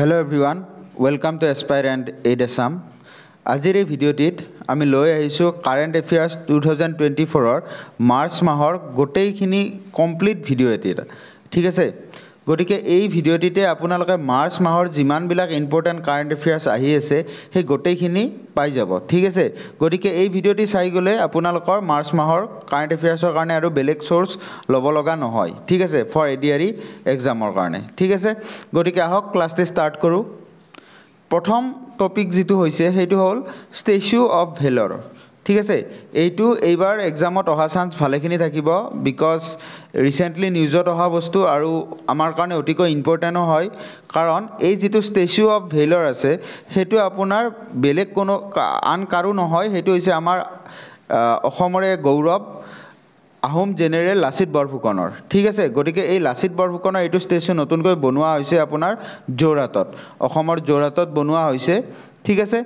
Hello everyone, welcome to Aspire and Aid Assam. আজিৰ এই ভিডিঅ'টিত আমি লৈ আহিছোঁ কাৰেণ্ট এফেয়াৰ্ছ 2024 মাৰ্চ মাহৰ গোটেইখিনি কমপ্লিট ভিডিঅ' এটা ঠিক আছে গতিকে এই ভিডিঅ'টিতে আপোনালোকে মাৰ্চ মাহৰ যিমানবিলাক ইম্পৰ্টেণ্ট কাৰেণ্ট এফেয়াৰ্ছ আহি আছে সেই গোটেইখিনি পাই যাব ঠিক আছে গতিকে এই ভিডিঅ'টি চাই গ'লে আপোনালোকৰ মাৰ্চ মাহৰ কাৰেণ্ট এফেয়াৰ্ছৰ কাৰণে আৰু বেলেগ সোৰ্স ল'ব লগা নহয় ঠিক আছে ফৰ এডিআৰই এক্সামৰ কাৰণে ঠিক আছে গতিকে আহক ক্লাছটো ষ্টাৰ্ট কৰোঁ প্ৰথম টপিক যেটো হৈছে হেতু হল স্ট্যাচু অফ ভেলৰ ঠিক আছে এইটো এইবাৰ এক্সামত অহা চান্স ভালেখিনি থাকিব বিকজ ৰিসেন্টলি নিউজত অহা বস্তু আৰু আমাৰ কাৰণে অতিকৈ ইম্পৰ্টেন্ট হয় কাৰণ এই যেটো স্ট্যাচু অফ ভেলৰ আছে হেতু আপোনাৰ বেলেগ কোনো আন কাৰো নহয় হেতু হৈছে আমাৰ অসমৰে গৌৰৱ আহোম জেনাৰেল লাচিত বৰফুকনৰ ঠিক আছে গতিকে এই লাচিত বৰফুকনৰ এইটো স্টেচন নতুনকৈ বনোৱা হৈছে আপোনাৰ যোৰহাটত অসমৰ যোৰহাটত বনোৱা হৈছে ঠিক আছে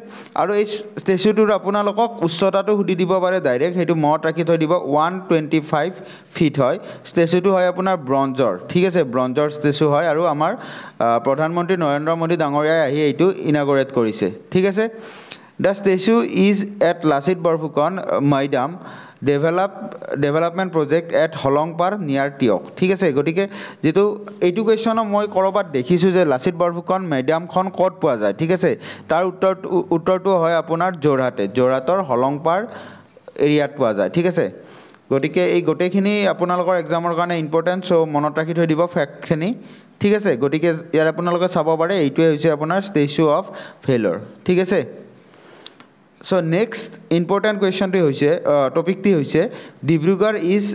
আৰু এই স্টেচুটোৰ আপোনালোকক উচ্চতাটো সুধি দিব পাৰে ডাইৰেক্ট হেতু মত ৰাখি থৈ দিব 125 ফিট হয় স্টেচুটো হয় আপোনাৰ ব্ৰঞ্জৰ ঠিক আছে ব্ৰঞ্জৰ স্টেচু হয় আৰু আমাৰ প্ৰধানমন্ত্ৰী নৰেন্দ্ৰ মোদী ডাঙৰীয়াই আহি এইটো ইনাগৰেট কৰিছে ঠিক আছে The statue is at Lasit Borphukan Maidam development project at Holongpar near Tiok ঠিক আছে গটিকে যেটো এডুকেশন মই কৰবাত দেখিছো যে লাচিত বৰফুকন মেডামখন ক'ত পোৱা যায় ঠিক আছে তাৰ উত্তৰটো হয় আপোনাৰ যোৰহাটৰ হলংপাৰ এৰিয়াত পোৱা যায় ঠিক আছে গটিকে এই গোটেইখিনি আপোনালোকৰ এক্সামৰ কাৰণে ইম্পৰ্টেন্ট সো মনত ৰাখি থৈ দিব ফ্যাক্টখিনি ঠিক আছে গটিকে ইয়াৰ আপোনালোকে চাব পাৰে এইটোৱে হৈছে আপোনাৰ স্ট্যাচু অফ ভেলৰ ঠিক আছে So next important question to hoise topic ti hoise Dibrugarh is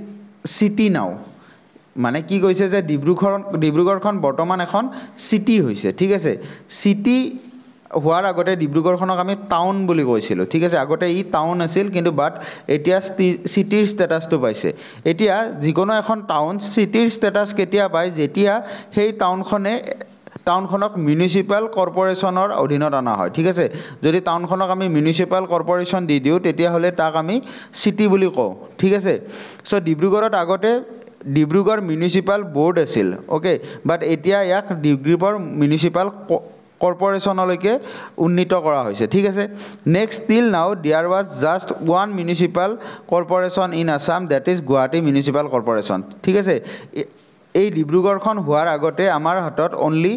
city now মানে কি কৈছে যে ডিব্ৰুগড়খন বৰ্তমান এখন সিটি হৈছে ঠিক আছে সিটি হোৱাৰ আগতে ডিব্ৰুগড়খনক আমি টাউন বুলি কৈছিল ঠিক আছে আগতে ই টাউন আছিল কিন্তু বাট এতিয়া সিটিৰ ষ্টেটাসটো পাইছে এতিয়া যিকোনো এখন টাউন সিটিৰ ষ্টেটাস কেতিয়া পায় যেতিয়া সেই টাউনখনক মিউনিসিপাল কৰ্পোৰেচনৰ অধীনত আনা হয় ঠিক আছে যদি টাউনখনক আমি মিউনিসিপাল কৰ্পোৰেচন দি দিও তেতিয়া হলে তাক আমি সিটি বুলি কওঁ ঠিক আছে সো ডিব্ৰুগড়ত আগতে ডিব্ৰুগড় মিউনিসিপাল বোৰ্ড আছিল ওকে বাট এতিয়া ইয়াক ডিব্ৰুগড় মিউনিসিপাল কৰ্পোৰেচনলৈকে উন্নীত কৰা হৈছে ঠিক আছে next till now there was just one municipal corporation in Assam that is Guwahati municipal corporation ঠিক আছে এই ডিব্ৰুগড়খন হোৱাৰ আগতে আমাৰ হাতত অনলি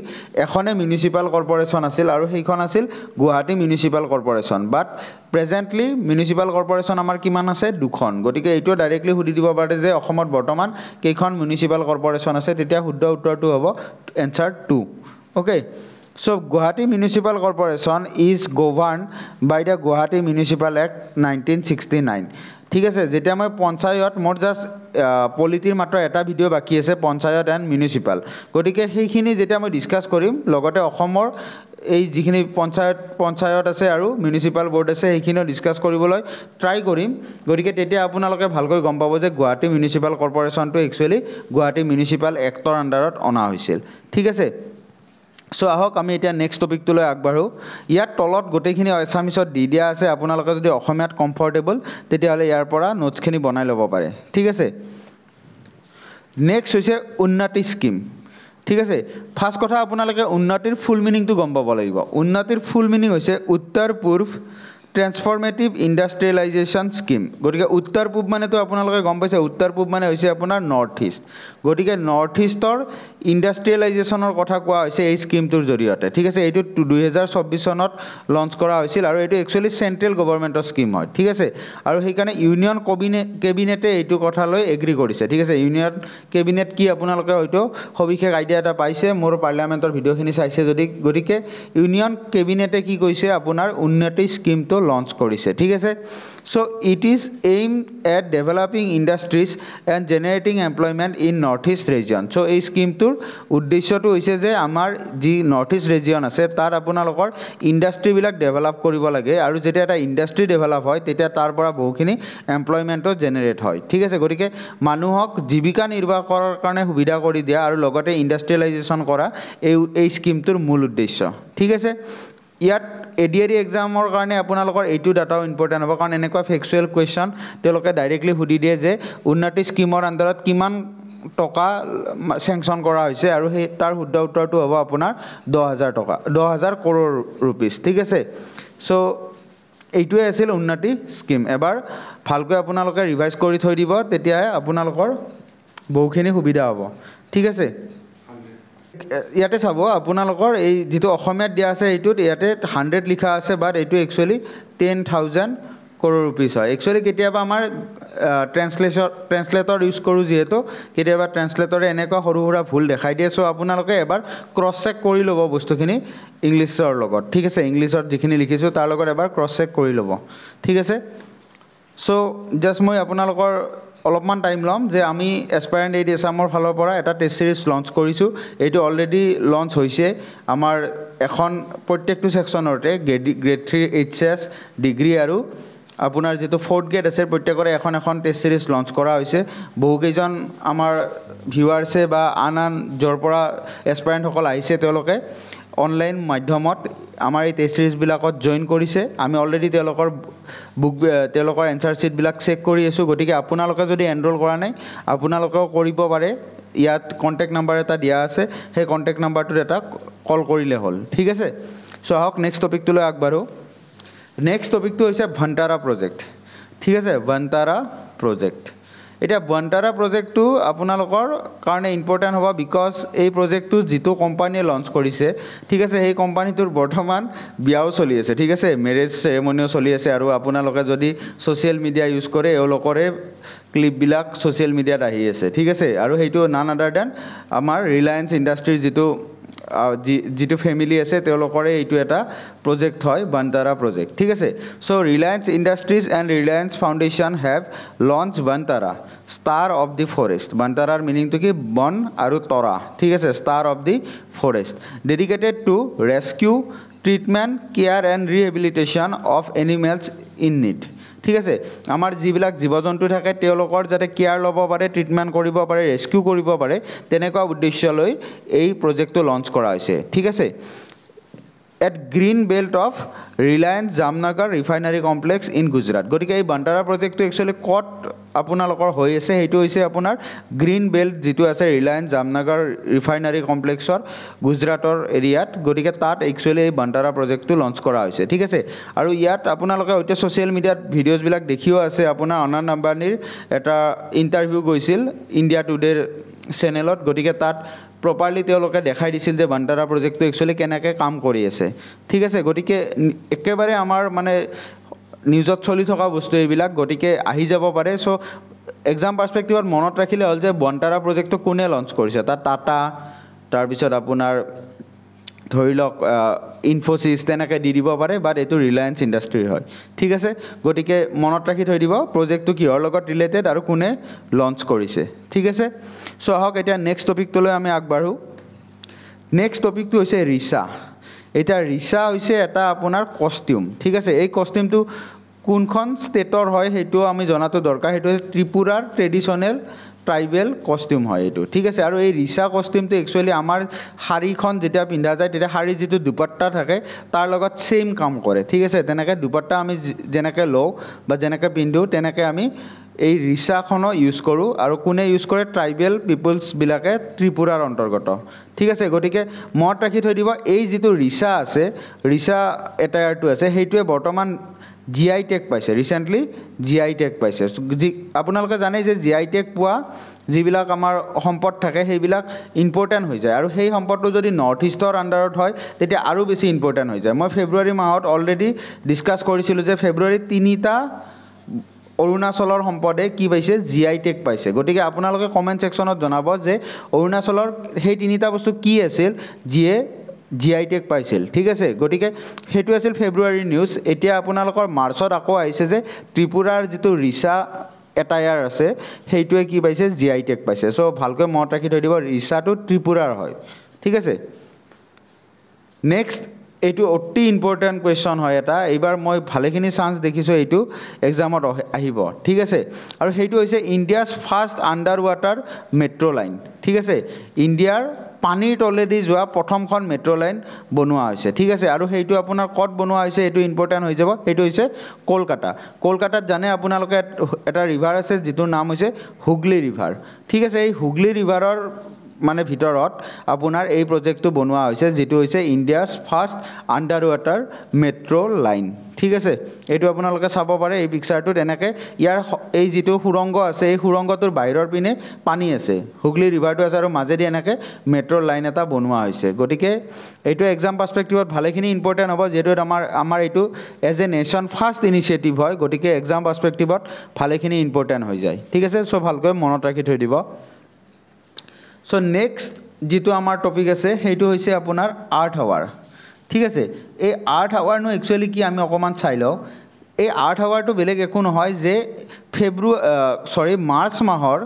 এখনে মিউনিসিপাল কৰ্পোৰেচন আছিল আৰু সেইখন আছিল গুৱাহাটী মিউনিসিপাল কৰ্পোৰেচন বাট প্ৰেজেন্টলি মিউনিসিপাল কৰ্পোৰেচন আমাৰ কিমান আছে দুখন গতিকে এইটো ডাইৰেক্টলি সুধি দিব পাৰে যে অসমত বৰ্তমান কেইখন মিউনিসিপাল কৰ্পোৰেচন আছে তেতিয়া শুদ্ধ উত্তৰটো হ'ব answer 2 okay So Guwahati Municipal Corporation is governed by the Guwahati Municipal Act 1969 ঠিক আছে যেতিয়া মই পঞ্চায়ত মোৰ জাস্ট পলিটিৰ মাত্ৰ এটা ভিডিও বাকি আছে পঞ্চায়ত এণ্ড মিউনিসিপাল গতিকে সেইখিনি যেতিয়া মই ডিসকাস কৰিম লগতে অসমৰ এই যিখিনি পঞ্চায়ত আছে আৰু মিউনিসিপাল বোৰ্ড আছে সেইখিনিও ডিসকাস কৰিবলৈ ট্ৰাই কৰিম গতিকে তেতিয়া আপোনালোকে ভালকৈ গম পাব যে গুৱাহাটী মিউনিসিপাল কৰ্পোৰেচনটো একচুয়ালি গুৱাহাটী মিউনিসিপাল এক্টৰ আন্ডাৰত অনা হৈছিল ঠিক আছে সো আহক আমি এটা নেক্সট টপিক তো লৈ আগবাঢ়ো ইয়াত তলত গোটেইখিনি এছামিছত দি দিয়া আছে আপোনালোকে যদি অসমীয়াত কমফৰ্টেবল তেতিয়া হলে ইয়াৰ পৰা নোটছখিনি বনাই ল'ব পাৰে ঠিক আছে নেক্সট হৈছে উন্নতি স্কিম ঠিক আছে ফাৰ্স্ট কথা আপোনালোকে উন্নতিৰ ফুল মিনিংটো গম পাব লাগিব উন্নতিৰ ফুল মিনিং হৈছে উত্তৰ পূৰ্ব ট্ৰান্সফৰ্মেটিভ ইন্ডাষ্ট্ৰিয়েলাইজেশন স্কিম গতিকে উত্তৰ পূব মানে তো আপোনালোকে গম পাইছে উত্তৰ পূব মানে হৈছে আপোনাৰ নৰ্থ ইষ্ট গতিকে নৰ্থ ইষ্টৰ ইন্ডাষ্ট্ৰিয়েলাইজেশনৰ কথা কোৱা হৈছে এই স্কিমটোৰ জৰিয়তে ঠিক আছে এইটো 2024 চনত লঞ্চ কৰা হৈছিল আৰু এইটো একচুয়ালি সেন্ট্ৰেল গভৰ্ণমেণ্টৰ স্কিম হয় ঠিক আছে আৰু সেইকাৰণে ইউনিয়ন কেবিনেটে এইটো কথা লৈ এগ্ৰি কৰিছে ঠিক আছে ইউনিয়ন কেবিনেট কি আপোনালোকে হয়তো সবিশেষ আইডিয়া এটা পাইছে মোৰ পাৰ্লিয়ামেন্টৰ ভিডিওখিনি চাইছে যদি গতিকে ইউনিয়ন কেবিনেটে কি কৈছে আপোনাৰ উন্নতি স্কিমটো লঞ্চ কৰিছে ঠিক আছে so it is aimed at developing industries and generating employment in north east region so এই স্কিমটোৰ উদ্দেশ্যটো হৈছে যে আমাৰ যি নৰ্থ ইষ্ট ৰিজন আছে তাৰ আপোনালোকৰ ইন্ডাষ্ট্ৰি বিলাক ডেভেলপ কৰিব লাগে আৰু যেতিয়া এটা ইন্ডাষ্ট্ৰি ডেভেলপ হয় তেতিয়া তাৰ পৰা বহুখিনি এমপ্লয়মেন্টও জেনাৰেট হয় ঠিক আছে গতিকে মানুহক জীৱিকা নিৰ্বাহ কৰাৰ কাৰণে সুবিধা কৰি দিয়া আৰু লগতে ইন্ডাষ্ট্ৰিয়েলাইজেশন কৰা এই স্কিমটোৰ মূল উদ্দেশ্য ঠিক আছে ইয়াত এডিআৰই এক্সামৰ কাৰণে আপোনালোকৰ এইটো ডাটাও ইম্পৰ্টেন্ট হ'ব কাৰণ এনেকুৱা ফেক্চুৱেল কোৱেশ্চন তেওঁলোকে ডাইৰেক্টলি সুধি দিয়ে যে উন্নতি স্কিমৰ আন্ডাৰত কিমান টকা চেংচন কৰা হৈছে আৰু সেই তাৰ শুদ্ধ উত্তৰটো হ'ব আপোনাৰ 10,000 টকা 10,000 কৰোৰ ৰুপিজ ঠিক আছে সো এইটোৱে আছিল উন্নতি স্কিম এবাৰ ভালকৈ আপোনালোকে ৰিভাইজ কৰি থৈ দিব তেতিয়াহে আপোনালোকৰ বহুখিনি সুবিধা হ'ব ঠিক আছে ইয়াতে চাব আপোনালোকৰ এই যেটো অসমীয়াত দিয়া আছে এইটোত ইয়াতে 100 লিখা আছে বাট এইটো একচুয়ালি 10,000 কৰোৰ ৰুপিজ হয় একচুয়ালি কেতিয়াবা আমাৰ ট্ৰান্সলেটৰ ইউজ কৰো যেহেতু কেতিয়াবা ট্ৰান্সলেটৰে এনেকুৱা সৰু সৰু ভুল দেখাই দিয়ে সো আপোনালোকে এবাৰ ক্ৰস চেক কৰি ল'ব বস্তুখিনি ইংলিশৰ লগত ঠিক আছে ইংলিশত যিখিনি লিখিছো তাৰ লগত এবাৰ ক্ৰস চেক কৰি ল'ব ঠিক আছে সো জাস্ট মই আপোনালোকৰ অলপমান টাইম লম যে আমি এসপায়াৰেন্ট এইড এসামৰ ফালৰ পৰা এটা টেষ্ট সিৰিজ লঞ্চ কৰিছো এইটো অলৰেডি লঞ্চ হৈছে আমাৰ এখন প্ৰত্যেকটো সেকশনৰতে গ্ৰেড 3 এইচএস ডিগ্ৰী আৰু আপোনাৰ যেটো 4th গ্ৰেড আছে প্ৰত্যেকৰে এখন টেষ্ট সিৰিজ লঞ্চ কৰা হৈছে বহু কেইজন আমাৰ ভিউৱাৰছে বা আন জৰ পৰা এসপায়াৰেন্ট সকল আহিছে তেওঁলোকে অনলাইন মাধ্যমত আমাৰ এই টেষ্ট সিৰিজ বিলাকত জয়েন কৰিছে আমি অলৰেডি তেওঁলোকৰ বুক তেওঁলোকৰ এনসাৰ শীট বিলাক চেক কৰি আছো গতিকে আপোনালোকে যদি এনৰোল কৰা নাই আপোনালোকেও কৰিব পাৰে ইয়াত কন্টাক্ট নাম্বাৰ এটা দিয়া আছে সেই কন্টাক্ট নাম্বাৰটোত এটা কল কৰিলে হ'ল ঠিক আছে সো আহক নেক্সট টপিকটোলৈ আগবাঢ়ো নেক্সট টপিকটো হৈছে ভান্তাৰা প্ৰজেক্ট ঠিক আছে ভান্তাৰা প্ৰজেক্ট এটা ভান্তাৰা প্ৰজেক্টটো আপোনালোকৰ কাৰণে ইম্পৰ্টেন্ট হ'ব বিকজ এই প্ৰজেক্টটো যেটো কোম্পানীয়ে লঞ্চ কৰিছে ঠিক আছে এই কোম্পানীটোৰ বৰ্তমান বিয়াও চলি আছে ঠিক আছে মেৰেজ সেৰেমনিও চলি আছে আৰু আপোনালোকে যদি সোশ্যাল মিডিয়া ইউজ কৰে এওঁলোকৰে ক্লিপ বিলাক সোশ্যাল মিডিয়াত আহি আছে ঠিক আছে আৰু হেইটো নান আদাৰ দেন আমাৰ ৰিলায়েন্স ইণ্ডাষ্ট্ৰিৰ যেটো ফ্যামিলি আছে তেওঁলোকৰে এইটো এটা প্ৰজেক্ট হয় ভান্তাৰা প্ৰজেক্ট ঠিক আছে so Reliance Industries and Reliance foundation have launch Vantara star of the forest ভান্তাৰাৰ মিনিংটো কি বন আৰু তৰা ঠিক আছে star of the forest dedicated to rescue treatment care and rehabilitation of animals in need ঠিক আছে আমাৰ যিবিলাক জীৱ-জন্তু থাকে তেওঁলোকৰ যাতে কেয়াৰ ল'ব পাৰে ট্ৰিটমেন্ট কৰিব পাৰে ৰেস্কিউ কৰিব পাৰে তেনেকুৱা উদ্দেশ্য লৈ এই প্ৰজেক্টটো লঞ্চ কৰা হৈছে ঠিক আছে at green belt of Reliance Jamnagar refinery complex in Gujarat গতিকে এই ভান্তাৰা প্ৰজেক্টটো একচুয়ালি কত আপোনালোকৰ হৈ আছে হেইটো হৈছে আপোনাৰ গ্ৰীণ বেল্ট যেটো আছে ৰিলায়েন্স জামনগৰ ৰিফাইনাৰী কমপ্লেক্সৰ গুজৰাটৰ এৰিয়াত গতিকে তাত একচুয়ালি এই ভান্তাৰা প্ৰজেক্টটো লঞ্চ কৰা হৈছে ঠিক আছে আৰু ইয়াত আপোনালোকে হয়তো সোশ্যাল মিডিয়াত ভিডিওজ বিলাক দেখিও আছে আপোনাৰ অনন্ত আম্বানীৰ এটা ইন্টাৰভিউ গৈছিল ইন্ডিয়া টুডেৰ চেনেলত গতিকে তাত প্ৰপাৰলি তেওঁলোকে দেখাই দিছিল যে ভান্তাৰা প্ৰজেক্টটো একচুয়ালি কেনেকৈ কাম কৰি আছে ঠিক আছে গতিকে একেবাৰে আমাৰ মানে নিউজত চলি থকা বস্তু এইবিলাক গতিকে আহি যাব পাৰে সো এক্সাম পাৰ্সপেক্টিভত মনত ৰাখিলে হল যে ভান্তাৰা প্ৰজেক্টটো কোনে লঞ্চ কৰিছে তা টাটা তাৰ পিছত আপোনাৰ ধৰি লওক ইনফোসিস তেনেকৈ দি দিব পাৰে বাট এটো ৰিলায়েন্স ইণ্ডাষ্ট্ৰি হয় ঠিক আছে গতিকে মনত ৰাখি থৈ দিব প্ৰজেক্টটো কিহৰ লগত ৰিলেটেড আৰু কোনে লঞ্চ কৰিছে ঠিক আছে সো আহক এতিয়া নেক্সট টপিকটোলৈ আমি আগবাঢ়ো নেক্সট টপিকটো হৈছে ৰিসা এটা ৰিসা হৈছে এটা আপোনাৰ কস্টিউম ঠিক আছে এই কস্টিউমটো কোনখন ষ্টেটৰ হয় হেতু আমি জনাটো দৰকাৰ হেতু ত্ৰিপুৰাৰ ট্ৰেডিশনাল ট্ৰাইবেল কস্টিউম হয় এটো ঠিক আছে আৰু এই ৰিসা কস্টিউমটো একচুয়ালি আমাৰ শাৰীখন যেতিয়া পিন্ধা যায় তেতিয়া শাৰী যেটো দুপট্টা থাকে তাৰ লগত সেম কাম কৰে ঠিক আছে তেনেকৈ দুপট্টা আমি যেনেকৈ লও বা যেনেকৈ পিন্ধো তেনেকৈ আমি এই ৰিসাখনো ইউজ কৰো আৰু কোনে ইউজ কৰে ট্ৰাইবেল পিপলস বিলাকে ত্ৰিপুৰাৰ অন্তৰ্গত ঠিক আছে গতিকে মনত ৰাখি থৈ দিব এই যেটো ৰিসা আছে ৰিসা এটায়াৰটো আছে হেইটোৱে বৰ্তমান GI টেগ পাইছে ৰিসেন্টলি GI টেগ পাইছে আপোনালোকে জানে যে GI টেগ পোৱা যিবিলাক আমাৰ সম্পদ থাকে সেইবিলাক ইম্পৰ্টেন্ট হৈ যায় আৰু সেই সম্পদটো যদি নৰ্থ ইষ্টৰ আন্ডাৰত হয় তেতিয়া আৰু বেছি ইম্পৰ্টেন্ট হৈ যায় মই ফেব্ৰুৱাৰী মাহত অলৰেডি ডিসকাস কৰিছিলো যে ফেব্ৰুৱাৰী 3টা অৰুণাচলৰ সম্পদে কি পাইছে GI টেগ পাইছে গতিকে আপোনালোকে কমেন্ট সেকশনত জনাব যে অৰুণাচলৰ সেই 3টা বস্তু কি আছিল যিয়ে GI টেগ পাইছিল ঠিক আছে গতিকে হেতু আছিল ফেব্ৰুৱাৰী নিউজ এতিয়া আপোনালোকৰ মাৰ্চত আকৌ আহিছে যে ত্ৰিপুৰাৰ যেটো ৰিসা এটায়াৰ আছে হেইটোৱে কি পাইছে GI টেগ পাইছে সো ভালকৈ মনত ৰাখি থৈ দিব ৰিসাটো ত্ৰিপুৰাৰ হয় ঠিক আছে নেক্সট এইটো অতি ইম্পৰ্টেণ্ট কুৱেশ্যন হয় এটা এইবাৰ মই ভালেখিনি চান্স দেখিছোঁ এইটো এক্সামত আহিব ঠিক আছে আৰু সেইটো হৈছে India's first underwater metro' line ঠিক আছে ইণ্ডিয়াৰ পানীৰ তলেদি যোৱা প্ৰথমখন মেট্ৰ' লাইন বনোৱা হৈছে ঠিক আছে আৰু সেইটো আপোনাৰ ক'ত বনোৱা হৈছে এইটো ইম্পৰ্টেণ্ট হৈ যাব সেইটো হৈছে কলকাতাত জানে আপোনালোকে এটা ৰিভাৰ আছে যিটোৰ নাম হৈছে হুগলী ৰিভাৰ ঠিক আছে এই হুগলী ৰিভাৰৰ মানে ভিতৰত আপোনাৰ এই প্ৰজেক্টটো বনোৱা হৈছে যেটো হৈছে India's first underwater metro' line ঠিক আছে এইটো আপোনালোকে চাব পাৰে এই পিকচাৰটোত এনেকৈ ইয়াৰ এই যিটো সুৰংগ আছে এই সুৰংগটোৰ বাহিৰৰ পিনে পানী আছে হুগলী ৰিভাৰটো আছে আৰু মাজেদি এনেকৈ মেট্ৰ' লাইন এটা বনোৱা হৈছে গতিকে এইটো এক্সাম পাৰ্চপেক্টিভত ভালেখিনি ইম্পৰ্টেণ্ট হ'ব যিহেতু আমাৰ এইটো as a nation first initiative হয় গতিকে এক্সাম পাৰ্চপেক্টিভত ভালেখিনি ইম্পৰ্টেণ্ট হৈ যায় ঠিক আছে চ' ভালকৈ মনত ৰাখি থৈ দিব চ' নেক্সট যিটো আমাৰ টপিক আছে সেইটো হৈছে আপোনাৰ আৰ্থ আৱাৰ ঠিক আছে এই আৰ্থ আৱাৰনো একচুৱেলি কি আমি অকণমান চাই লওঁ এই আৰ্থ আৱাৰটো বেলেগ একো নহয় যে মাৰ্চ মাহৰ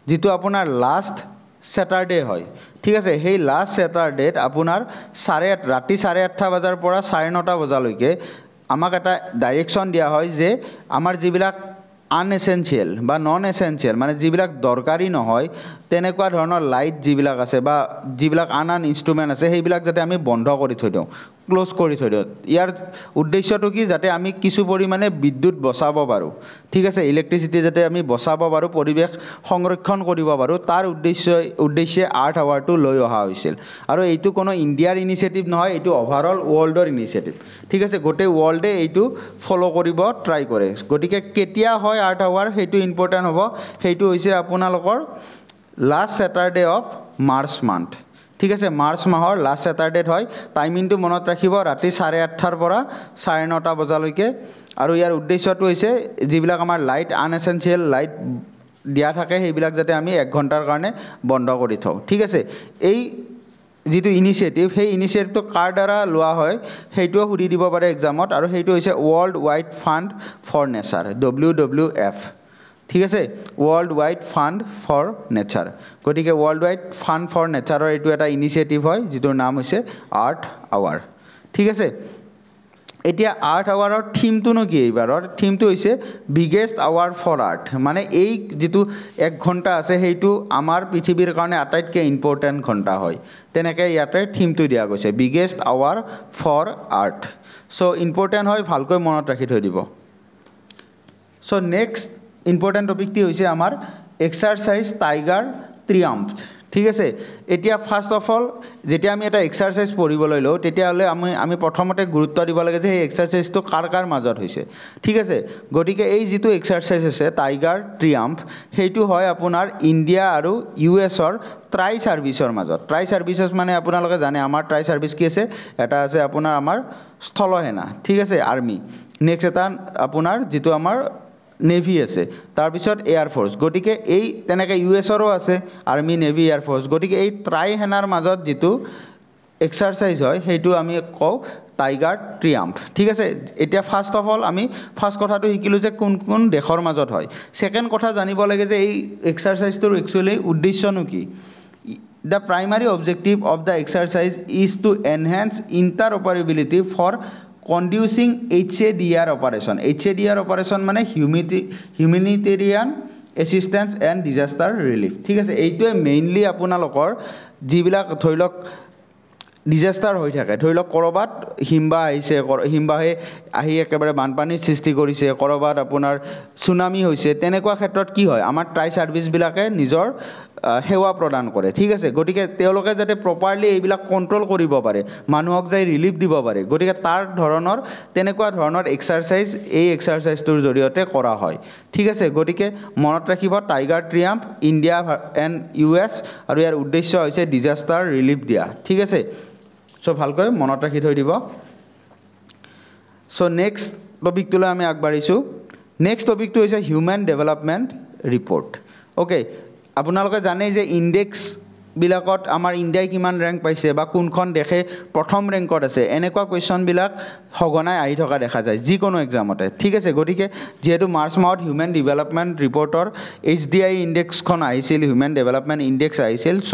যিটো আপোনাৰ লাষ্ট ছেটাৰডে হয় ঠিক আছে সেই লাষ্ট ছেটাৰডেত আপোনাৰ ৰাতি 8:30 বজাৰ পৰা 9:30 বজালৈকে আমাক এটা ডাইৰেকশ্যন দিয়া হয় যে আমাৰ যিবিলাক আনএসেঞ্চিয়েল বা নন এসেঞ্চিয়েল মানে যিবিলাক দৰকাৰী নহয় তেনেকুৱা ধৰণৰ লাইট যিবিলাক আছে বা যিবিলাক আন ইনষ্ট্ৰুমেণ্ট আছে সেইবিলাক যাতে আমি বন্ধ কৰি থৈ দিওঁ ক্লোজ কৰি থৈ দিওঁ ইয়াৰ উদ্দেশ্যটো কি যাতে আমি কিছু পৰিমাণে বিদ্যুৎ বচাব পাৰোঁ ঠিক আছে ইলেক্ট্ৰিচিটি যাতে আমি বচাব পাৰোঁ পৰিৱেশ সংৰক্ষণ কৰিব পাৰোঁ তাৰ উদ্দেশ্যে আৰ্থ আৱাৰটো লৈ অহা হৈছিল আৰু এইটো কোনো ইণ্ডিয়াৰ ইনিচিয়েটিভ নহয় এইটো অভাৰঅল ৱৰ্ল্ডৰ ইনিচিয়েটিভ ঠিক আছে গোটেই ৱৰ্ল্ডে এইটো ফ'ল' কৰিব ট্ৰাই কৰে গতিকে কেতিয়া হয় আৰ্থ আৱাৰ সেইটো ইম্পৰ্টেণ্ট হ'ব সেইটো হৈছে আপোনালোকৰ last Saturday of March month ঠিক আছে মাৰ্চ মাহৰ লাষ্ট ছেটাৰডেত হয় টাইমিংটো মনত ৰাখিব ৰাতি 8:30 পৰা 9:30 বজালৈকে আৰু ইয়াৰ উদ্দেশ্যটো হৈছে যিবিলাক আমাৰ লাইট আনএসেঞ্চিয়েল লাইট দিয়া থাকে সেইবিলাক যাতে আমি 1 ঘণ্টাৰ কাৰণে বন্ধ কৰি থওঁ ঠিক আছে এই যিটো ইনিচিয়েটিভ সেই ইনিচিয়েটিভটো কাৰ দ্বাৰা লোৱা হয় সেইটোও সুধি দিব পাৰে এক্সামত আৰু সেইটো হৈছে world wide fund for nature WWF ঠিক আছে world wide fund for nature গতিকে ৱৰ্ল্ড ৱাইড ফাণ্ড ফৰ নেচাৰৰ এইটো এটা ইনিচিয়েটিভ হয় যিটোৰ নাম হৈছে আৰ্থ আৱাৰ ঠিক আছে এতিয়া আৰ্থ আৱাৰৰ থিমটোনো কি এইবাৰৰ থিমটো হৈছে বিগেষ্ট আৱাৰ ফৰ আৰ্থ মানে এই যিটো 1 ঘণ্টা আছে সেইটো আমাৰ পৃথিৱীৰ কাৰণে আটাইতকৈ ইম্পৰ্টেণ্ট ঘণ্টা হয় তেনেকৈ ইয়াতে থিমটো দিয়া গৈছে biggest hour for Earth so' important হয় ভালকৈ মনত ৰাখি থৈ দিব চ' নেক্সট ইম্পৰ্টেণ্ট টপিকটি হৈছে আমাৰ এক্সাৰচাইজ টাইগাৰ ট্ৰিয়াম্ফ ঠিক আছে এতিয়া ফাৰ্ষ্ট অফ অল যেতিয়া আমি এটা এক্সাৰচাইজ পঢ়িবলৈ লওঁ তেতিয়াহ'লে আমি প্ৰথমতে গুৰুত্ব দিব লাগে যে সেই এক্সাৰচাইজটো কাৰ মাজত হৈছে ঠিক আছে গতিকে এই যিটো এক্সাৰচাইজ আছে টাইগাৰ ট্ৰিয়াম্ফ সেইটো হয় আপোনাৰ ইণ্ডিয়া আৰু US-ৰ ট্ৰাই ছাৰ্ভিচৰ মাজত ট্ৰাই ছাৰ্ভিচেছ মানে আপোনালোকে জানে আমাৰ ট্ৰাই ছাৰ্ভিচ কি আছে এটা আছে আপোনাৰ আমাৰ স্থলসেনা ঠিক আছে আৰ্মি নেক্সট এটা আপোনাৰ যিটো আমাৰ নেভি আছে তাৰপিছত এয়াৰ ফ'ৰ্চ গতিকে এই তেনেকৈ US-ৰো আছে আৰ্মি নেভি এয়াৰ ফ'ৰ্চ গতিকে এই ট্ৰাই সেনাৰ মাজত যিটো এক্সাৰচাইজ হয় সেইটো আমি কওঁ টাইগাৰ ট্ৰিয়াম্ফ ঠিক আছে এতিয়া ফাৰ্ষ্ট অফ অল আমি ফাৰ্ষ্ট কথাটো শিকিলোঁ যে কোন দেশৰ মাজত হয় ছেকেণ্ড কথা জানিব লাগে যে এই এক্সাৰচাইজটোৰ একচুৱেলি উদ্দেশ্যনো কি The primary objective of the exercise is to enhance interoperability for conducting HADR operation. HADR operation মানে humanitarian assistance and disaster relief. ঠিক আছে এইটোৱে মেইনলি আপোনালোকৰ যিবিলাক ধৰি লওক ডিজাস্টাৰ হৈ থাকে ধৰি লওক কৰবাত হিমবাহ আহিছে হিমবাহে আহি একেবাৰে বানপানীৰ সৃষ্টি কৰিছে কৰবাত আপোনাৰ সুনামি হৈছে তেনেকুৱা ক্ষেত্ৰত কি হয় আমাৰ ট্ৰাই ছাৰ্ভিচবিলাকে নিজৰ সেৱা প্ৰদান কৰে ঠিক আছে গতিকে তেওঁলোকে যাতে প্ৰপাৰলি এইবিলাক কণ্ট্ৰল কৰিব পাৰে মানুহক যাই ৰিলিফ দিব পাৰে গতিকে তাৰ ধৰণৰ তেনেকুৱা ধৰণৰ এক্সাৰচাইজ এই এক্সাৰচাইজটোৰ জৰিয়তে কৰা হয় ঠিক আছে গতিকে মনত ৰাখিব টাইগাৰ ট্ৰিয়াম্ফ ইণ্ডিয়া এণ্ড US আৰু ইয়াৰ উদ্দেশ্য হৈছে ডিজাস্টাৰ ৰিলিফ দিয়া ঠিক আছে চ' ভালকৈ মনত ৰাখি থৈ দিব চ' নেক্সট টপিকটোলৈ আমি আগবাঢ়িছোঁ নেক্সট টপিকটো হৈছে হিউমেন ডেভেলপমেণ্ট ৰিপৰ্ট অ'কে আপোনালোকে জানেই যে ইণ্ডেক্স বিলাকত আমাৰ ইণ্ডিয়াই কিমান ৰেংক পাইছে বা কোনখন দেশে প্ৰথম ৰেংকত আছে এনেকুৱা কুৱেশ্যনবিলাক সঘনাই আহি থকা দেখা যায় যিকোনো এক্সামতে ঠিক আছে গতিকে যেহেতু মাৰ্চ মাহত হিউমেন ডেভেলপমেণ্ট ৰিপৰ্টৰ HDI ইণ্ডেক্সখন আহিছিল হিউমেন ডেভেলপমেণ্ট ইণ্ডেক্স আহিছিল চ'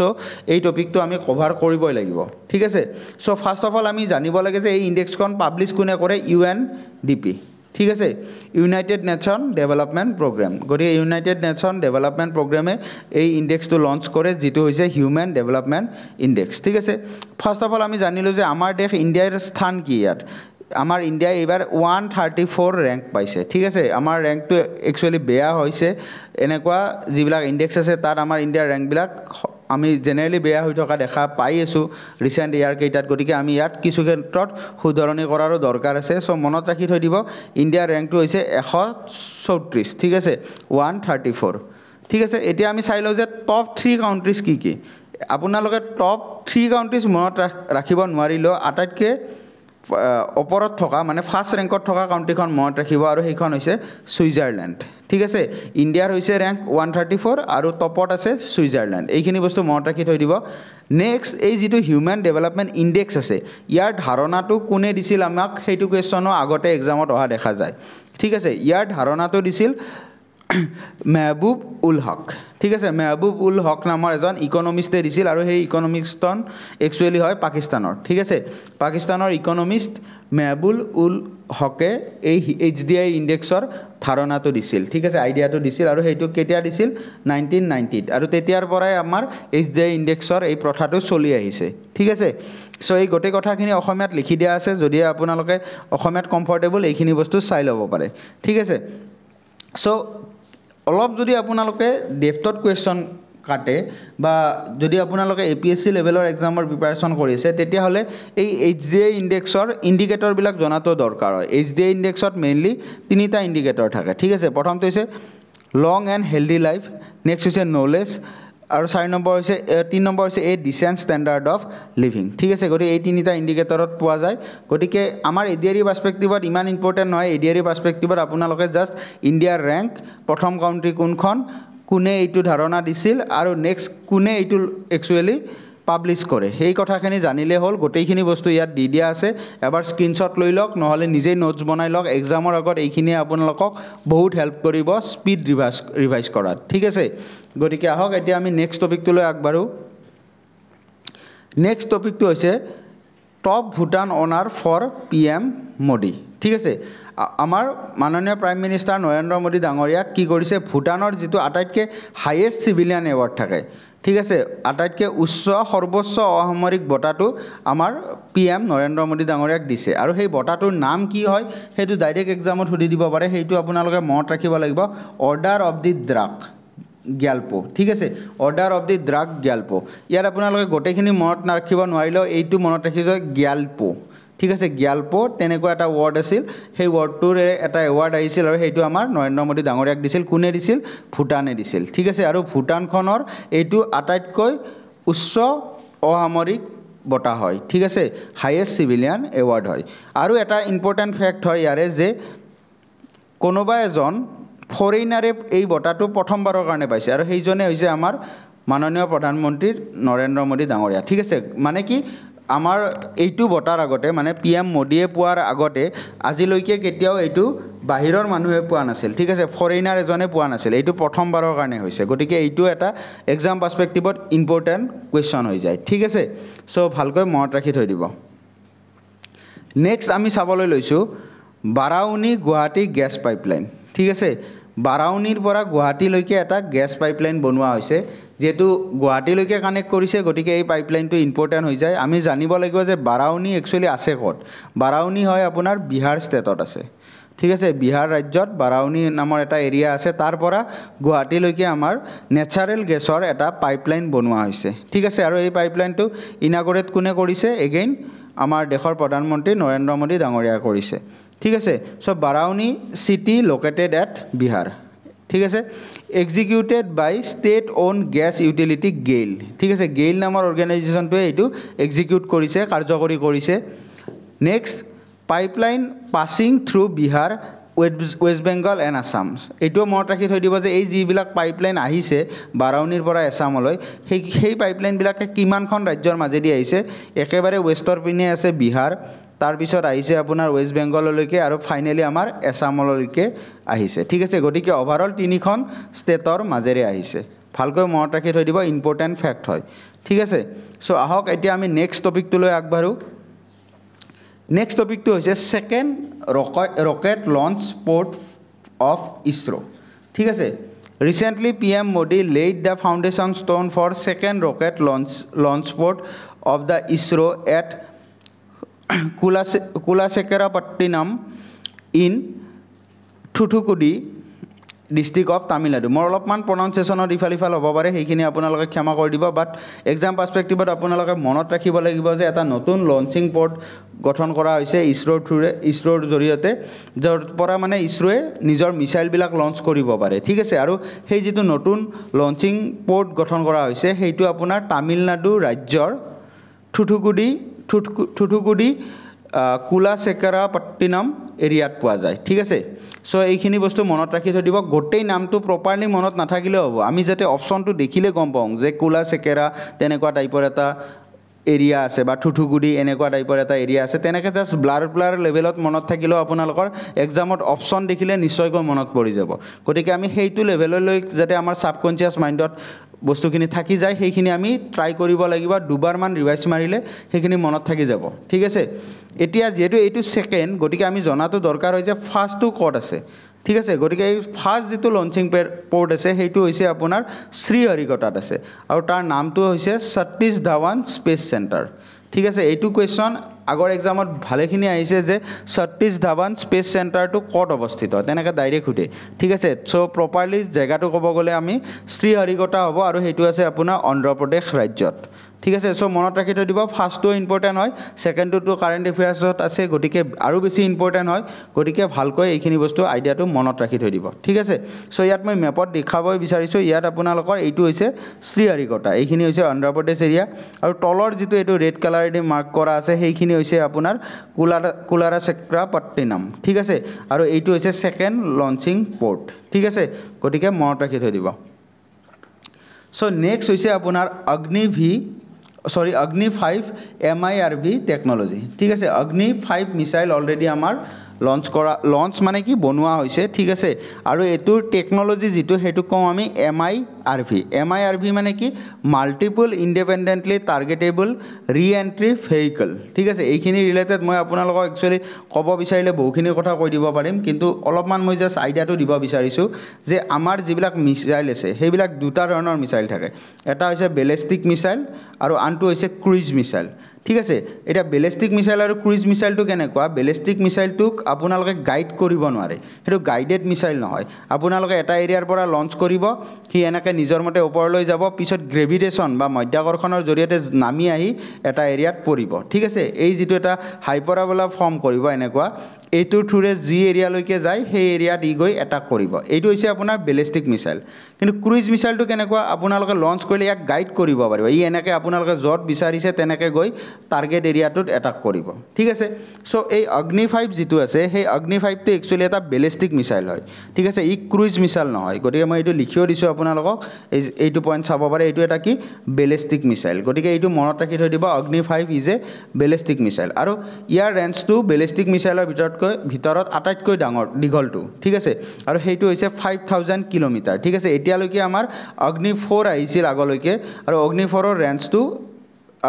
এই টপিকটো আমি কভাৰ কৰিবই লাগিব ঠিক আছে চ' ফাৰ্ষ্ট অফ অল আমি জানিব লাগে যে এই ইণ্ডেক্সখন পাব্লিছ কোনে কৰে UNDP ঠিক আছে ইউনাইটেড নেশ্যন ডেভেলপমেণ্ট প্ৰগ্ৰেম গতিকে ইউনাইটেড নেশ্যন ডেভেলপমেণ্ট প্ৰগ্ৰেমে এই ইণ্ডেক্সটো লঞ্চ কৰে যিটো হৈছে হিউমেন ডেভেলপমেণ্ট ইণ্ডেক্স ঠিক আছে ফাৰ্ষ্ট অফ অল আমি জানিলোঁ যে আমাৰ দেশ ইণ্ডিয়াৰ স্থান কি ইয়াত আমাৰ ইণ্ডিয়াই এইবাৰ 134 ৰেংক পাইছে ঠিক আছে আমাৰ ৰেংকটো একচুৱেলি বেয়া হৈছে এনেকুৱা যিবিলাক ইণ্ডেক্স আছে তাত আমাৰ ইণ্ডিয়াৰ ৰেংকবিলাক আমি জেনেৰেলি বেয়া হৈ থকা দেখা পাই আছোঁ ৰিচেণ্ট ইয়াৰ কেইটাত গতিকে আমি ইয়াত কিছু ক্ষেত্ৰত শুধৰণি কৰাৰো দৰকাৰ আছে চ' মনত ৰাখি থৈ দিব ইণ্ডিয়াৰ ৰেংকটো হৈছে 134 ঠিক আছে 134 ঠিক আছে এতিয়া আমি চাই লওঁ যে টপ 3 কাউণ্ট্ৰিজ কি কি আপোনালোকে টপ 3 কাউণ্ট্ৰিজ মনত ৰাখিব নোৱাৰিলেও আটাইতকৈ ওপৰত থকা মানে ফাৰ্ষ্ট ৰেংকত থকা কাউণ্ট্ৰিখন মনত ৰাখিব আৰু সেইখন হৈছে ছুইজাৰলেণ্ড ঠিক আছে ইণ্ডিয়াৰ হৈছে ৰেংক 134 আৰু টপত আছে ছুইজাৰলেণ্ড এইখিনি বস্তু মনত ৰাখি থৈ দিব নেক্সট এই যিটো হিউমেন ডেভেলপমেণ্ট ইণ্ডেক্স আছে ইয়াৰ ধাৰণাটো কোনে দিছিল আমাক সেইটো কুৱেশ্যনো আগতে এক্সামত অহা দেখা যায় ঠিক আছে ইয়াৰ ধাৰণাটো দিছিল মেহবুব উল হক ঠিক আছে মেহবুব উল হক নামৰ এজন ইকনমিষ্টে দিছিল আৰু সেই ইকনমিষ্টজন একচুৱেলি হয় পাকিস্তানৰ ঠিক আছে পাকিস্তানৰ ইকনমিষ্ট মেহবুব উল হকে এই HDI ইণ্ডেক্সৰ ধাৰণাটো দিছিল ঠিক আছে আইডিয়াটো দিছিল আৰু সেইটো কেতিয়া দিছিল 1990 আৰু তেতিয়াৰ পৰাই আমাৰ HDI ইণ্ডেক্সৰ এই প্ৰথাটো চলি আহিছে ঠিক আছে চ' এই গোটেই কথাখিনি অসমীয়াত লিখি দিয়া আছে যদি আপোনালোকে অসমীয়াত কমফৰ্টেবল এইখিনি বস্তু চাই ল'ব পাৰে ঠিক আছে চ' অলপ যদি আপোনালোকে ডেফটত কুৱেশ্যন কাটে বা যদি আপোনালোকে APSC লেভেলৰ এক্সামৰ প্ৰিপাৰেশ্যন কৰিছে তেতিয়াহ'লে এই HDI ইণ্ডেক্সৰ ইণ্ডিকেটৰবিলাক জনাটো দৰকাৰ হয় HDI ইণ্ডেক্সত মেইনলি তিনিটা ইণ্ডিকেটৰ থাকে ঠিক আছে প্ৰথমটো হৈছে লং এণ্ড হেল্ডি লাইফ নেক্সট হৈছে নলেজ আৰু 3 নম্বৰ হৈছে এ ডিচেণ্ট ষ্টেণ্ডাৰ্ড অফ লিভিং ঠিক আছে গতিকে এই তিনিটা ইণ্ডিকেটৰত পোৱা যায় গতিকে আমাৰ ADRE পাৰ্চপেক্টিভত ইমান ইম্পৰ্টেণ্ট নহয় ADRE পাৰ্চপেক্টিভত আপোনালোকে জাষ্ট ইণ্ডিয়াৰ ৰেংক প্ৰথম কাউণ্ট্ৰি কোনখন কোনে এইটো ধাৰণা দিছিল আৰু নেক্সট কোনে এইটো একচুৱেলি পাব্লিছ কৰে সেই কথাখিনি জানিলে হ'ল গোটেইখিনি বস্তু ইয়াত দি দিয়া আছে এবাৰ স্ক্ৰীনশ্বট লৈ লওক নহ'লে নিজেই নোটছ বনাই লওক এক্সামৰ আগত এইখিনিয়ে আপোনালোকক বহুত হেল্প কৰিব স্পীড ৰিভাইজ কৰাত ঠিক আছে গতিকে আহক এতিয়া আমি নেক্সট টপিকটোলৈ আগবাঢ়োঁ নেক্সট টপিকটো হৈছে টপ ভূটান অনাৰ ফৰ PM মোদী ঠিক আছে আমাৰ মাননীয় প্ৰাইম মিনিষ্টাৰ নৰেন্দ্ৰ মোদী ডাঙৰীয়াক কি কৰিছে ভূটানৰ যিটো আটাইতকৈ হাইয়েষ্ট চিভিলিয়ান এৱাৰ্ড থাকে ঠিক আছে আটাইতকৈ সৰ্বোচ্চ অসামৰিক বঁটাটো আমাৰ PM নৰেন্দ্ৰ মোদী ডাঙৰীয়াক দিছে আৰু সেই বঁটাটোৰ নাম কি হয় সেইটো ডাইৰেক্ট এক্সামত সুধি দিব পাৰে সেইটো আপোনালোকে মনত ৰাখিব লাগিব order of the drug Gyalpo ঠিক আছে order of the drug Gyalpo ইয়াত আপোনালোকে গোটেইখিনি মনত ৰাখিব নোৱাৰিলেও এইটো মনত ৰাখিব গ্যালপো ঠিক আছে গ্যালপো তেনেকুৱা এটা ৱৰ্ড আছিল সেই ৱৰ্ডটোৰে এটা এৱাৰ্ড আহিছিল আৰু সেইটো আমাৰ নৰেন্দ্ৰ মোদী ডাঙৰীয়াক দিছিল কোনে দিছিল ভূটানে দিছিল ঠিক আছে আৰু ভূটানখনৰ এইটো আটাইতকৈ উচ্চ অসামৰিক বঁটা হয় ঠিক আছে হাইয়েষ্ট চিভিলিয়ান এৱাৰ্ড হয় আৰু এটা ইম্পৰ্টেণ্ট ফেক্ট হয় ইয়াৰে যে কোনোবা এজন ফৰেইনাৰে এই বঁটাটো প্ৰথমবাৰৰ কাৰণে পাইছে আৰু সেইজনে হৈছে আমাৰ মাননীয় প্ৰধানমন্ত্ৰী নৰেন্দ্ৰ মোদী ডাঙৰীয়া ঠিক আছে মানে কি আমাৰ এইটো বঁটাৰ আগতে মানে PM মোদীয়ে পোৱাৰ আগতে আজিলৈকে কেতিয়াও এইটো বাহিৰৰ মানুহে পোৱা নাছিল ঠিক আছে ফৰেইনাৰ এজনে পোৱা নাছিল এইটো প্ৰথমবাৰৰ কাৰণে হৈছে গতিকে এইটো এটা এক্সাম পাৰ্চপেক্টিভত ইম্পৰ্টেণ্ট কুৱেশ্যন হৈ যায় ঠিক আছে চ' ভালকৈ মনত ৰাখি থৈ দিব নেক্সট আমি চাবলৈ লৈছোঁ বাৰাউনী গুৱাহাটী গেছ পাইপলাইন ঠিক আছে বাৰাউনীৰ পৰা গুৱাহাটীলৈকে এটা গেছ পাইপলাইন বনোৱা হৈছে যেহেতু গুৱাহাটীলৈকে কানেক্ট কৰিছে গতিকে এই পাইপলাইনটো ইম্পৰ্টেণ্ট হৈ যায় আমি জানিব লাগিব যে বাৰাউনী একচুৱেলি আছে ক'ত বাৰাউনী হয় আপোনাৰ বিহাৰ ষ্টেটত আছে ঠিক আছে বিহাৰ ৰাজ্যত বাৰাউনী নামৰ এটা এৰিয়া আছে তাৰ পৰা গুৱাহাটীলৈকে আমাৰ নেচাৰেল গেছৰ এটা পাইপলাইন বনোৱা হৈছে ঠিক আছে আৰু এই পাইপলাইনটো ইনাগৰেট কোনে কৰিছে এগেইন আমাৰ দেশৰ প্ৰধানমন্ত্ৰী নৰেন্দ্ৰ মোদী ডাঙৰীয়াই কৰিছে ঠিক আছে so' Barauni city located at Bihar ঠিক আছে executed by state on gas utility GAIL ঠিক আছে গেইল নামৰ অৰ্গেনাইজেশ্যনটোৱে এইটো এক্সিকিউট কৰিছে কাৰ্যকৰী কৰিছে next pipeline passing through Bihar West Bengal and Assam এইটোও মনত ৰাখি থৈ দিব যে এই যিবিলাক পাইপলাইন আহিছে বাৰাউনীৰ পৰা এছামলৈ সেই পাইপলাইনবিলাকে কিমানখন ৰাজ্যৰ মাজেদি আহিছে একেবাৰে ৱেষ্টৰ পিনে আছে বিহাৰ তাৰপিছত আহিছে আপোনাৰ ৱেষ্ট বেংগললৈকে আৰু ফাইনেলি আমাৰ এছামলৈকে আহিছে ঠিক আছে গতিকে অভাৰঅল 3খন ষ্টেটৰ মাজেৰে আহিছে ভালকৈ মনত ৰাখি থৈ দিব ইম্পৰ্টেণ্ট ফেক্ট হয় ঠিক আছে চ' আহক এতিয়া আমি নেক্সট টপিকটোলৈ আগবাঢ়ো নেক্সট টপিকটো হৈছে second rocket launch port of ISRO ঠিক আছে recently PM Modi laid the foundation stone for second rocket launch port of the ISRO at Kulasekarapattinam in Thoothukudi district of Tamil Nadu মোৰ অলপমান প্ৰনাউন্সিয়েশ্যনত ইফাল হ'ব পাৰে সেইখিনি আপোনালোকে ক্ষমা কৰি দিব বাট এক্সাম পাৰ্সপেক্টিভত আপোনালোকে মনত ৰাখিব লাগিব যে এটা নতুন লঞ্চিং পোৰ্ট গঠন কৰা হৈছে ইছৰোৰ জৰিয়তে যাৰ পৰা মানে ইছৰোৱে নিজৰ মিছাইলবিলাক লঞ্চ কৰিব পাৰে ঠিক আছে আৰু সেই যিটো নতুন লঞ্চিং পোৰ্ট গঠন কৰা হৈছে সেইটো আপোনাৰ তামিলনাডু ৰাজ্যৰ থুথুকুডি কুলাশেখৰাপট্টিনম এৰিয়াত পোৱা যায় ঠিক আছে সো এইখিনি বস্তু মনত ৰাখি থৈ দিব গোটেই নামটো প্ৰপাৰলি মনত নাথাকিলেও হ'ব আমি যাতে অপচনটো দেখিলে গম পাওঁ যে কুলাশেখৰা তেনেকুৱা টাইপৰ এটা এৰিয়া আছে বা থুথুকুডি এনেকুৱা টাইপৰ এটা এৰিয়া আছে তেনেকৈ জাষ্ট ব্লাৰ লেভেলত মনত থাকিলেও আপোনালোকৰ এক্সামত অপচন দেখিলে নিশ্চয়কৈ মনত পৰি যাব গতিকে আমি সেইটো লেভেললৈ যাতে আমাৰ সাবকনচিয়াছ মাইণ্ডত বস্তুখিনি থাকি যায় সেইখিনি আমি ট্ৰাই কৰিব লাগিব দুবাৰমান ৰিভাইজ মাৰিলে সেইখিনি মনত থাকি যাব ঠিক আছে এতিয়া যেহেতু এইটো সেকেন্ড গতিকে আমি জনাটো দৰকাৰ হয় যে ফাৰ্ষ্টটো ক'ত আছে ঠিক আছে গতিকে এই ফাৰ্ষ্ট যেটো লঞ্চিং পোৰ্ট আছে সেইটো হৈছে আপোনাৰ শ্ৰীহৰিকোটাত আছে আৰু তাৰ নামটো হৈছে সতীশ ধাৱান স্পেচ চেণ্টাৰ ঠিক আছে এইটো কোৱেশ্চন আগৰ এক্সামত ভালেখিনি আহিছে যে সতীশ ধাৱান স্পেচ চেণ্টাৰটো ক'ত অৱস্থিত তেনেকৈ ডাইৰেক্ট সুধে ঠিক আছে সো প্ৰপাৰলি জেগাটো ক'ব গ'লে আমি শ্ৰীহৰিকোটা হ'ব আৰু সেইটো আছে আপোনাৰ অন্ধ্ৰপ্ৰদেশ ৰাজ্যত ঠিক আছে সো মনত ৰাখি থৈ দিব ফাৰ্ষ্টটো ইম্পৰ্টেণ্ট হয় সেকেন্ডটো কাৰেণ্ট এফেয়াৰ্ছত আছে গতিকে আৰু বেছি ইম্পৰ্টেণ্ট হয় গতিকে ভালকৈ এইখিনি বস্তু আইডিয়াটো মনত ৰাখি থৈ দিব ঠিক আছে সো ইয়াত মই মেপত দেখাবই বিচাৰিছোঁ ইয়াত আপোনালোকৰ এইটো হৈছে শ্ৰীহৰিকোটা এইখিনি হৈছে অন্ধ্ৰপ্ৰদেশ এৰিয়া আৰু তলৰ যিটো এইটো ৰেড কালাৰেদি মাৰ্ক কৰা আছে সেইখিনি হৈছে আপোনাৰ কুলাশেখৰাপট্টিনম ঠিক আছে আৰু এইটো হৈছে সেকেন্ড লঞ্চিং পোৰ্ট ঠিক আছে গতিকে মনত ৰাখি থৈ দিব সো নেক্সট হৈছে আপোনাৰ অগ্নি 5 MIRV টেকনলজি ঠিক আছে অগ্নি 5 মিসাইল অলৰেডি আমাৰ লঞ্চ মানে কি বনোৱা হৈছে ঠিক আছে আৰু এটোৰ টেকনলজি যেটো হেতু কম আমি MIRV মানে কি মাল্টিপল ইন্ডিপেন্ডেন্টলি টাৰ্গেটেবল ৰি-এন্ট্ৰি ভেহিকল ঠিক আছে এইখিনি ৰিলেটেড মই আপোনালোকক একচুয়ালি ক'ব বিচাৰিলে বহুখিনি কথা কৈ দিব পাৰিম কিন্তু অলপমান মই জাস্ট আইডিয়াটো দিব বিচাৰিছোঁ যে আমাৰ যিবিলাক মিসাইল আছে সেইবিলাক দুটা ধৰণৰ মিসাইল থাকে এটা হৈছে বেলিষ্টিক মিসাইল আৰু আনটো হৈছে ক্ৰুইজ মিসাইল ঠিক আছে এটা বেলিষ্টিক মিসাইল আৰু ক্ৰুইজ মিসাইলটো কেনেকুৱা বেলিষ্টিক মিসাইলটোক আপোনালোকে গাইড কৰিব নোৱাৰে হেতু গাইডেড মিসাইল নহয় আপোনালোকে এটা এৰিয়াৰ পৰা লঞ্চ কৰিব কি এনেকৈ নিজৰ মতে ওপৰলৈ যাব পিছত গ্ৰেভিটেশন বা মধ্যাকৰ্ষণৰ জৰিয়তে নামি আহি এটা এৰিয়াত পৰিব ঠিক আছে এই যেটো এটা হাইপাৰবোলা ফৰ্ম কৰিব এনেকুৱা এইটো থুৰে জি এৰিয়ালৈকে যায় সেই এৰিয়াত ই গৈ এটাক কৰিব এইটো হৈছে আপোনাৰ বেলিষ্টিক মিসাইল কিন্তু ক্ৰুইজ মিসাইলটো কেনেকুৱা আপোনালোকে লঞ্চ কৰিলে ইয়াক গাইড কৰিব পাৰিব ই এনেকৈ আপোনালোকে যত বিচাৰিছে তেনেকৈ গৈ টাৰ্গেট এৰিয়াটোত এটাক কৰিব ঠিক আছে সো এই অগ্নি 5 যেটো আছে সেই অগ্নি 5 টো একচুয়ালি এটা বেলিষ্টিক মিসাইল হয় ঠিক আছে ই ক্ৰুইজ মিসাইল নহয় গতিকে মই এইটো লিখিও দিছো আপোনালোকক এইটো পইণ্ট চাব পাৰে এইটো এটা কি বেলিষ্টিক মিসাইল গতিকে এইটো মনত ৰাখি থৈ দিব Agni 5 is a ballistic missile আৰু ইয়াৰ ৰেঞ্জটো বেলিষ্টিক মিসাইলৰ ভিতৰত আটাইতকৈ ডাঙৰ দীঘলটো ঠিক আছে আৰু সেইটো হৈছে 5000 কিলোমিটাৰ ঠিক আছে এতিয়ালৈকে আমাৰ অগ্নি 4 আহিছিল আগলৈকে আৰু অগ্নি 4 ৰ ৰেঞ্জটো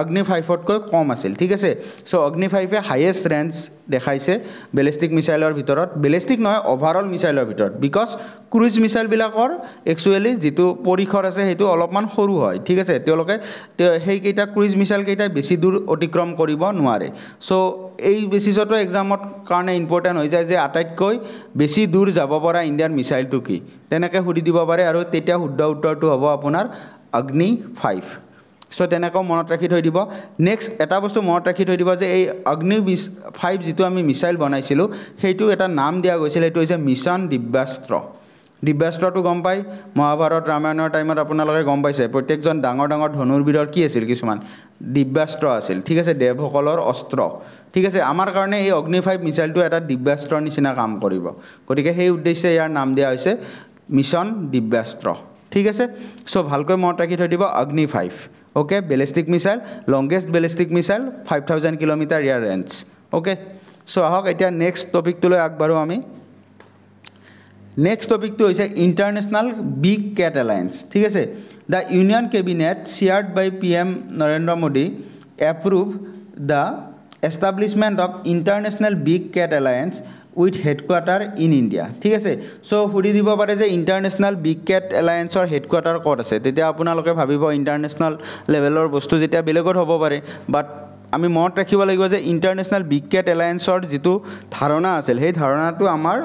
অগ্নি 5 তকৈ কম আছিল ঠিক আছে সো অগ্নি 5 এ হাইয়েষ্ট ৰেঞ্জ দেখাইছে বেলিষ্টিক মিসাইলৰ ভিতৰত বেলিষ্টিক নহয় ওভাৰঅল মিসাইলৰ ভিতৰত বিকজ ক্ৰুইজ মিসাইল বিলাকৰ একচুয়ালি যেটো পৰিখৰ আছে হেতু অলপমান সৰু হয় ঠিক আছে তেওঁলোকে সেই কেইটা ক্ৰুইজ মিসাইল কেইটা বেছি দূৰ অতিক্ৰম কৰিব নোৱাৰে সো এই বেসিসটো এক্সামত কাৰণে ইম্পৰ্টেন্ট হৈ যায় যে আটাইতকৈ বেছি দূৰ যাব পৰা ইণ্ডিয়ান মিসাইলটো কি তেনেকৈ সুধি দিব পাৰে আৰু তেতিয়া শুদ্ধ উত্তৰটো হ'ব আপোনাৰ অগ্নি 5 সো তেনেকৈ মনত ৰাখি থৈ দিব নেক্সট এটা বস্তু মনত ৰাখি থৈ দিব যে এই অগ্নি 5 যেটো আমি মিসাইল বনাইছিলো সেইটো এটা নাম দিয়া গৈছিল এটো হৈছে মিছন দিব্যাস্ত্ৰ দিব্যাস্ত্ৰটো গম পাই মহাভাৰত ৰামায়ণৰ টাইমত আপোনালোকে গম পাইছে প্ৰত্যেকজন ডাঙৰ ডাঙৰ ধনুৰ্বীৰৰ কি আছিল কিছুমান দিব্যাস্ত্ৰ আছিল ঠিক আছে দেৱসকলৰ অস্ত্ৰ ঠিক আছে আমাৰ কাৰণে এই অগ্নি 5 মিছাইলটো এটা দিব্যাস্ত্ৰৰ নিচিনা কাম কৰিব গতিকে সেই উদ্দেশ্যে ইয়াৰ নাম দিয়া হৈছে মিছন দিব্যাস্ত্ৰ ঠিক আছে সো ভালকৈ মনত ৰাখি থৈ দিব Agni 5 okay ballistic missile longest ballistic missile 5000 kilometre ইয়াৰ ৰেঞ্জ ওকে সো আহক এতিয়া নেক্সট টপিকটোলৈ আগবাঢ়ো আমি Next topic to is International Big Cat Alliance. ठीक है The Union Cabinet chaired by PM Narendra Modi approved the establishment of International Big Cat Alliance with headquarter in India. ठीक है so hoodie दिबो पारे जे International Big Cat Alliance or headquarter ক'ত আছে তেতিয়া আপোনালোকে ভাবিব ইন্টাৰনেশনাল লেভেলৰ বস্তু যেতিয়া বেলেগত হ'ব পাৰে বাট আমি মনত ৰাখিব লাগিব যে ইন্টাৰনেশনাল বিগ ক্যাট এলায়েন্সৰ যেটো ধাৰণা আছিল সেই ধাৰণাটো আমাৰ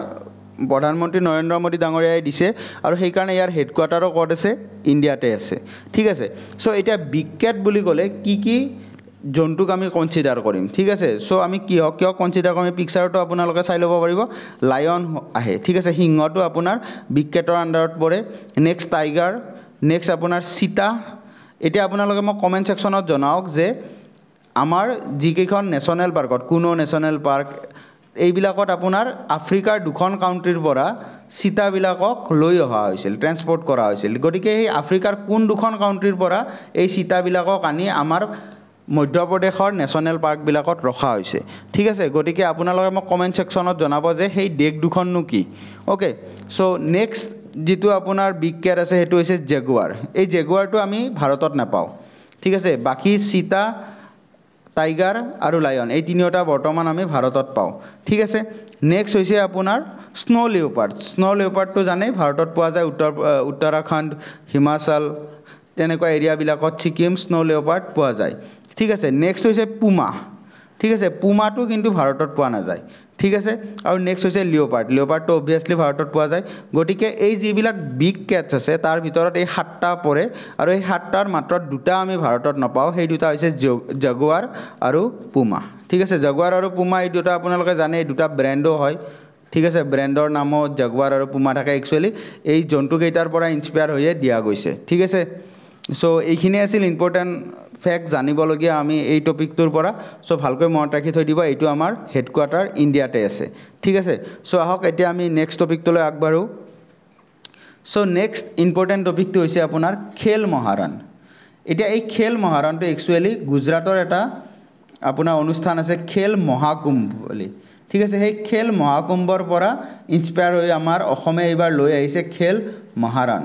প্ৰধানমন্ত্ৰী নৰেন্দ্ৰ মোদী ডাঙৰীয়াই দিছে আৰু সেই কাৰণে ইয়াৰ হেডকোৱাৰ্টাৰো ক'ত আছে ইণ্ডিয়াতে আছে ঠিক আছে সো এটা বিগ ক্যাট বুলি ক'লে কি জন্তুক আমি কনসিডাৰ কৰিম ঠিক আছে সো আমি কিয় কনসিডাৰ কৰিম পিকচাৰটো আপোনালোকে চাই ল'ব পাৰিব লায়ন আহে ঠিক আছে সিংহটো আপোনাৰ বিগ ক্যাটৰ আন্ডাৰত পৰে নেক্সট টাইগাৰ নেক্সট আপোনাৰ চিতা এটা আপোনালোকে মোক কমেন্ট সেকশনত জনাওক যে আমাৰ জিকেখন নেশনাল পাৰ্কত কোনো নেশনাল পাৰ্ক এইবিলাকত আপোনাৰ আফ্ৰিকাৰ দুখন কাউন্ট্ৰিৰ পৰা চিতাবিলাকক লৈ অহা হৈছিল ট্ৰান্সপোৰ্ট কৰা হৈছিল গতিকে এই আফ্ৰিকাৰ কোন দুখন কাউন্ট্ৰিৰ পৰা এই চিতাবিলাকক আনি আমাৰ মধ্যপ্ৰদেশৰ নেশনাল পাৰ্কবিলাকত ৰখা হৈছে ঠিক আছে গতিকে আপোনালোকে মোক কমেন্ট সেকশনত জনাব যে সেই দেশ দুখননো কি ওকে সো নেক্সট যেটো আপোনাৰ বিগ ক্যাট আছে হেতু হৈছে জেগুৱাৰ এই জেগুৱাৰটো আমি ভাৰতত নাপাও ঠিক আছে বাকি চিতা টাইগাৰ আৰু লায়ন এই তিনিটা বৰ্তমান আমি ভাৰতত পাও ঠিক আছে নেক্সট হৈছে আপোনাৰ স্নো লিওপাৰ্ডটো জানে ভাৰতত পোৱা যায় উত্তৰাখণ্ড হিমাচল তেনেকুৱা এৰিয়া বিলাকত ছিকিম স্নো লিওপাৰ্ড পোৱা যায় ঠিক আছে নেক্সট হৈছে পুমা ঠিক আছে পুমাটো কিন্তু ভাৰতত পোৱা নাযায় ঠিক আছে আৰু নেক্সট হৈছে লিওপাৰ্ডটো অবভিয়াসলি ভাৰতত পোৱা যায় গটিকে এই যিবিলাক বিগ ক্যাটস আছে তাৰ ভিতৰত এই 7টা পৰে আৰু এই 7টাৰ মাত্ৰ দুটা আমি ভাৰতত নাপাও সেই দুটা হৈছে জাগুৱাৰ আৰু পুমা ঠিক আছে জাগুৱাৰ আৰু পুমা এই দুটা আপোনালোকে জানে এই দুটা ব্ৰ্যান্ডও হয় ঠিক আছে ব্ৰ্যান্ডৰ নামো জাগুৱাৰ আৰু পুমা থাকে একচুয়ালি এই জন্তু কেইটাৰ পৰা ইনস্পায়াৰ হৈয়ে দিয়া গৈছে ঠিক আছে সো এইখিনি আছিল ইম্পৰ্টেন্ট ফ্যাক্ট জানিবলগীয়া আমি এই টপিকটোৰ পৰা সো ভালকৈ মনত ৰাখি থৈ দিব এইটো আমাৰ হেডকোৱাৰ্টাৰ ইণ্ডিয়াতে আছে ঠিক আছে সো আহক এতিয়া আমি নেক্সট টপিকটোলৈ আগবাঢ়ো সো নেক্সট ইম্পৰ্টেন্ট টপিকটো হৈছে আপোনাৰ খেল মহাৰণ এতিয়া এই খেল মহাৰণটো একচুয়ালি গুজৰাটৰ এটা আপোনাৰ অনুষ্ঠান আছে খেল মহাকুম্ভ বুলি ঠিক আছে সেই খেল মহাকুম্ভৰ পৰা ইনস্পায়াৰ হৈ আমাৰ অসমে এবাৰ লৈ আহিছে খেল মহাৰণ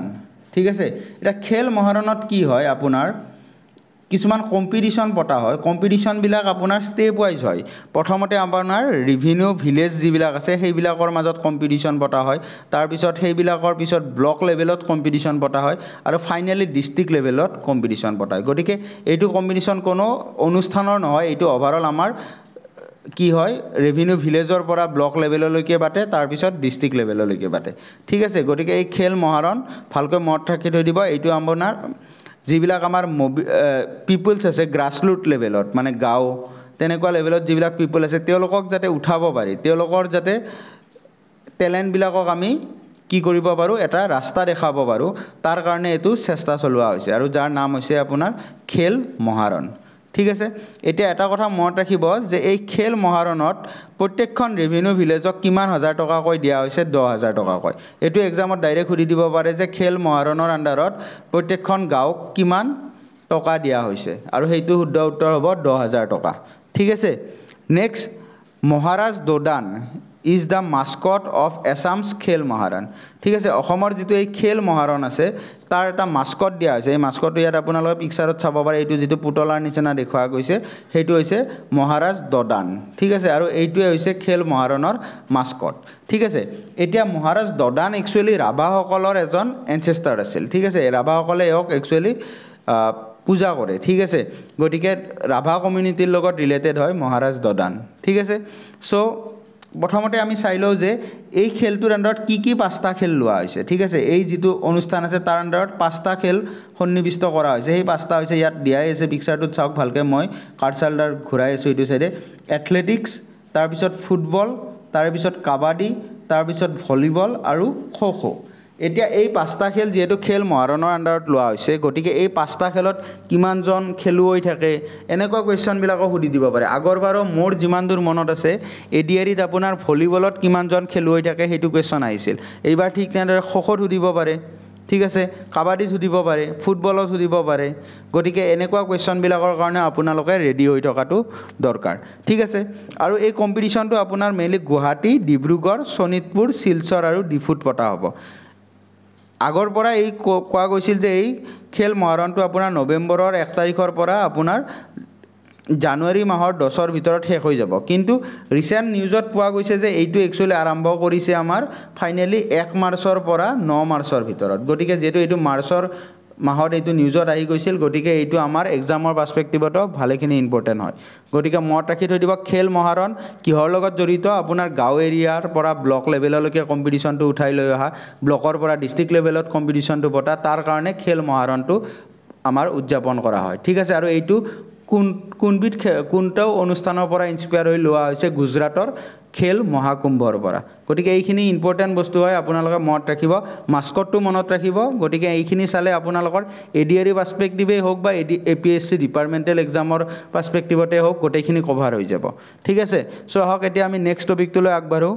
ঠিক আছে এটা খেল মহাৰণত কি হয় আপোনাৰ কিছুমান কম্পিটিশন পতা হয় কম্পিটিশন বিলাক আপোনাৰ স্টেপ ওয়াইজ হয় প্ৰথমতে আপোনাৰ ৰেভিনিউ ভিলেজ যিবিলাক আছে সেইবিলাকৰ মাজত কম্পিটিশন পতা হয় তাৰ পিছত সেইবিলাকৰ পিছত ব্লক লেভেলত কম্পিটিশন পতা হয় আৰু ফাইনালি ডিস্ট্ৰিক্ট লেভেলত কম্পিটিশন পতা হয় গতিকে এইটো কম্পিটিশন কোনো অনুষ্ঠানৰ নহয় এইটো ওভাৰঅল আমাৰ কি হয় ৰেভিনিউ ভিলেজৰ পৰা ব্লক লেভেললৈকে বাটে তাৰ পিছত ডিস্ট্ৰিক্ট লেভেললৈকে বাটে ঠিক আছে গতিকে এই খেল মহাৰণ ভালকৈ মনত ৰাখি থৈ দিব এইটো আপোনাৰ যিবিলাক আমাৰ পিপলছ আছে গ্ৰাসৰুট লেভেলত মানে গাঁও তেনেকুৱা লেভেলত যিবিলাক পিপল আছে তেওঁলোকক যাতে উঠাব পাৰি তেওঁলোকৰ যাতে টেলেন্ট বিলাকক আমি কি কৰিব পাৰো এটা ৰাস্তা দেখাব পাৰো তাৰ কাৰণে এটো চেষ্টা চলোৱা হৈছে আৰু যাৰ নাম হৈছে আপোনাৰ খেল মহাৰণ ঠিক আছে এতিয়া এটা কথা মনত ৰাখিব যে এই খেল মহাৰণত প্ৰত্যেকখন ৰেভিনিউ ভিলেজক কিমান হাজাৰ টকা কৈ দিয়া হৈছে 10000 টকা কৈ এটো এক্সামত ডাইৰেক্ট খুদি দিব পাৰে যে খেল মহাৰণৰ আন্ডাৰত প্ৰত্যেকখন গাঁওক কিমান টকা দিয়া হৈছে আৰু হেতু শুদ্ধ উত্তৰ হ'ব 10000 টকা ঠিক আছে next Maharaj Dodan is the mascot of Assam's খেল মহাৰণ ঠিক আছে অসমৰ যেটো এই খেল মহাৰণ আছে তাৰ এটা মাস্কট দিয়া হৈছে এই মাস্কটটো ইয়াত আপোনালোকে পিকচাৰত চাব পাৰে এইটো যেটো পুতলাৰ নিচিনা দেখুৱা গৈছে হেতু হৈছে মহাৰাজ দদান ঠিক আছে আৰু এইটোৱে হৈছে খেল মহাৰণৰ মাস্কট ঠিক আছে এতিয়া মহাৰাজ দদান একচুয়ালি ৰাভাসকলৰ এজন এনসেস্টাৰ আছিল ঠিক আছে ৰাভাসকলে এওক একচুয়ালি পূজা কৰে ঠিক আছে গটিকে ৰাভা কমিউনিটিৰ লগত ৰিলেটেড হয় মহাৰাজ দদান ঠিক আছে সো প্ৰথমতে আমি চাইলো যে এই খেলটোৰ আন্ডাৰত কি পাঁচটা খেল লোৱা হৈছে ঠিক আছে এই যেটো অনুষ্ঠান আছে তাৰ আন্ডাৰত পাঁচটা খেল সন্নিবিষ্ট কৰা হৈছে এই পাঁচটা হৈছে ইয়াত দিয়াই আছে পিকচাৰটোত চাওক ভালকে মই কাৰ্সালডাৰ ঘুৰাই আছো ইটো সাইডে এথলেটিক্স তাৰ পিছত ফুটবল তাৰ পিছত কাবাডী তাৰ পিছত ভলিবল আৰু খো খো এতিয়া এই পাঁচটা খেল যেহেতু খেল মহাৰণৰ আণ্ডাৰত লোৱা হৈছে গতিকে এই পাঁচটা খেলত কিমানজন খেলুৱৈ থাকে এনেকুৱা কুৱেশ্যনবিলাকো সুধি দিব পাৰে আগৰবাৰো মোৰ যিমান দূৰ মনত আছে এডিআৰিত আপোনাৰ ভলীবলত কিমানজন খেলুৱৈ থাকে সেইটো কুৱেশ্যন আহিছিল এইবাৰ ঠিক তেনেদৰে খোখোত সুধিব পাৰে ঠিক আছে কাবাডীত সুধিব পাৰে ফুটবলত সুধিব পাৰে গতিকে এনেকুৱা কুৱেশ্যনবিলাকৰ কাৰণে আপোনালোকে ৰেডি হৈ থকাটো দৰকাৰ ঠিক আছে আৰু এই কম্পিটিশ্যনটো আপোনাৰ মেইনলি গুৱাহাটী ডিব্ৰুগড় শোণিতপুৰ শিলচৰ আৰু ডিফুত পতা হ'ব আগৰ পৰা এই কোৱা গৈছিল যে এই খেল মহাৰণটো আপোনাৰ নৱেম্বৰৰ 1 তাৰিখৰ পৰা আপোনাৰ জানুৱাৰী মাহৰ 10ৰ ভিতৰত শেষ হৈ যাব কিন্তু ৰিসেন্ট নিউজত পোৱা গৈছে যে এইটো একচুয়ালি আৰম্ভ কৰিছে আমাৰ ফাইনালি 1 মাৰ্চৰ পৰা 9 মাৰ্চৰ ভিতৰত গতিকে যেটো এইটো মাৰ্চৰ মাহত এইটো নিউজত আহি গৈছিল গতিকে এইটো আমাৰ এক্সামৰ পাৰ্সপেক্টিভটো ভালেখিনি ইম্পৰ্টেন্ট হয় গতিকে মনত ৰাখি থৈ দিব খেল মহাৰণ কিহৰ লগত জড়িত আপোনাৰ গাঁও এৰিয়াৰ পৰা ব্লক লেভেললৈকে কম্পিটিশনটো উঠাই লৈ অহা ব্লকৰ পৰা ডিস্ট্ৰিক্ট লেভেলত কম্পিটিশনটো পতা তাৰ কাৰণে খেল মহাৰণটো আমাৰ উদযাপন কৰা হয় ঠিক আছে আৰু এইটো কোনবিধ কোনটাও অনুষ্ঠানৰ পৰা ইনস্পায়াৰ হৈ লোৱা হৈছে গুজৰাটৰ খেল মহাকুম্ভৰ পৰা গতিকে এইখিনি ইম্পৰ্টেন্ট বস্তু হয় আপোনালোকে মনত ৰাখিব মাস্কটটো মনত ৰাখিব গতিকে এইখিনি চালে আপোনালোকৰ এডিআৰই পাৰ্সপেক্টিভে হোক বা এপিএসসি ডিপাৰ্টমেন্টাল এক্সামৰ পাৰ্সপেক্টিভতে হোক গোটেইখিনি কভাৰ হৈ যাব ঠিক আছে সো হক এতিয়া আমি নেক্সট টপিকটোলৈ আগবাঢ়ো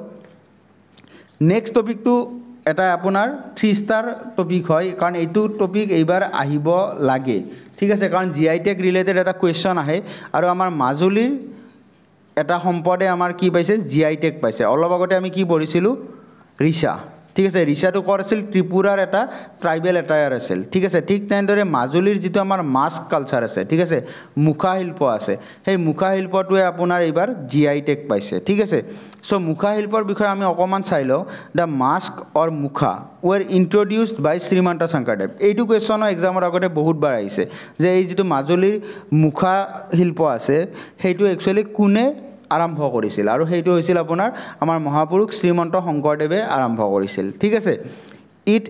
নেক্সট টপিকটো এটা আপোনাৰ 3 ষ্টাৰ টপিক হয় কাৰণ এইটো টপিক এইবাৰ আহিব লাগে ঠিক আছে কাৰণ জিআই টেক ৰিলেটেড এটা কোৱেশ্চন আহে আৰু আমাৰ মাজুলীৰ এটা সম্পদে আমাৰ কি পাইছে জিআই টেক পাইছে অলপ আগতে আমি কি পঢ়িছিলো ৰিসা ঠিক আছে ৰিসাটো কৰিছিল ত্ৰিপুৰাৰ এটা ট্ৰাইবেল এটায়াৰ আছিল ঠিক আছে ঠিক তেনেদৰে মাজুলীৰ যেটো আমাৰ মাস্ক কালচাৰ আছে ঠিক আছে মুখা শিল্প আছে সেই মুখা শিল্পটোৱে আপোনাৰ এবাৰ জিআই টেক পাইছে ঠিক আছে সো মুখা শিল্পৰ বিষয়ে আমি অকমান চাইলো দা মাস্ক অৰ মুখা ওয়াৰ ইন্ট্ৰোডিউসড বাই শ্ৰীমন্ত শংকৰদেৱ এইটো কোৱেশ্চন এক্সামৰ আগতে বহুত বাৰ আহিছে যে এই যেটো মাজুলীৰ মুখা শিল্প আছে সেইটো একচুয়ালি কোনে আৰম্ভ কৰিছিল আৰু সেইটো হৈছিল আপোনাৰ আমাৰ মহাপুৰুষ শ্ৰীমন্ত শংকৰদেৱে আৰম্ভ কৰিছিল ঠিক আছে it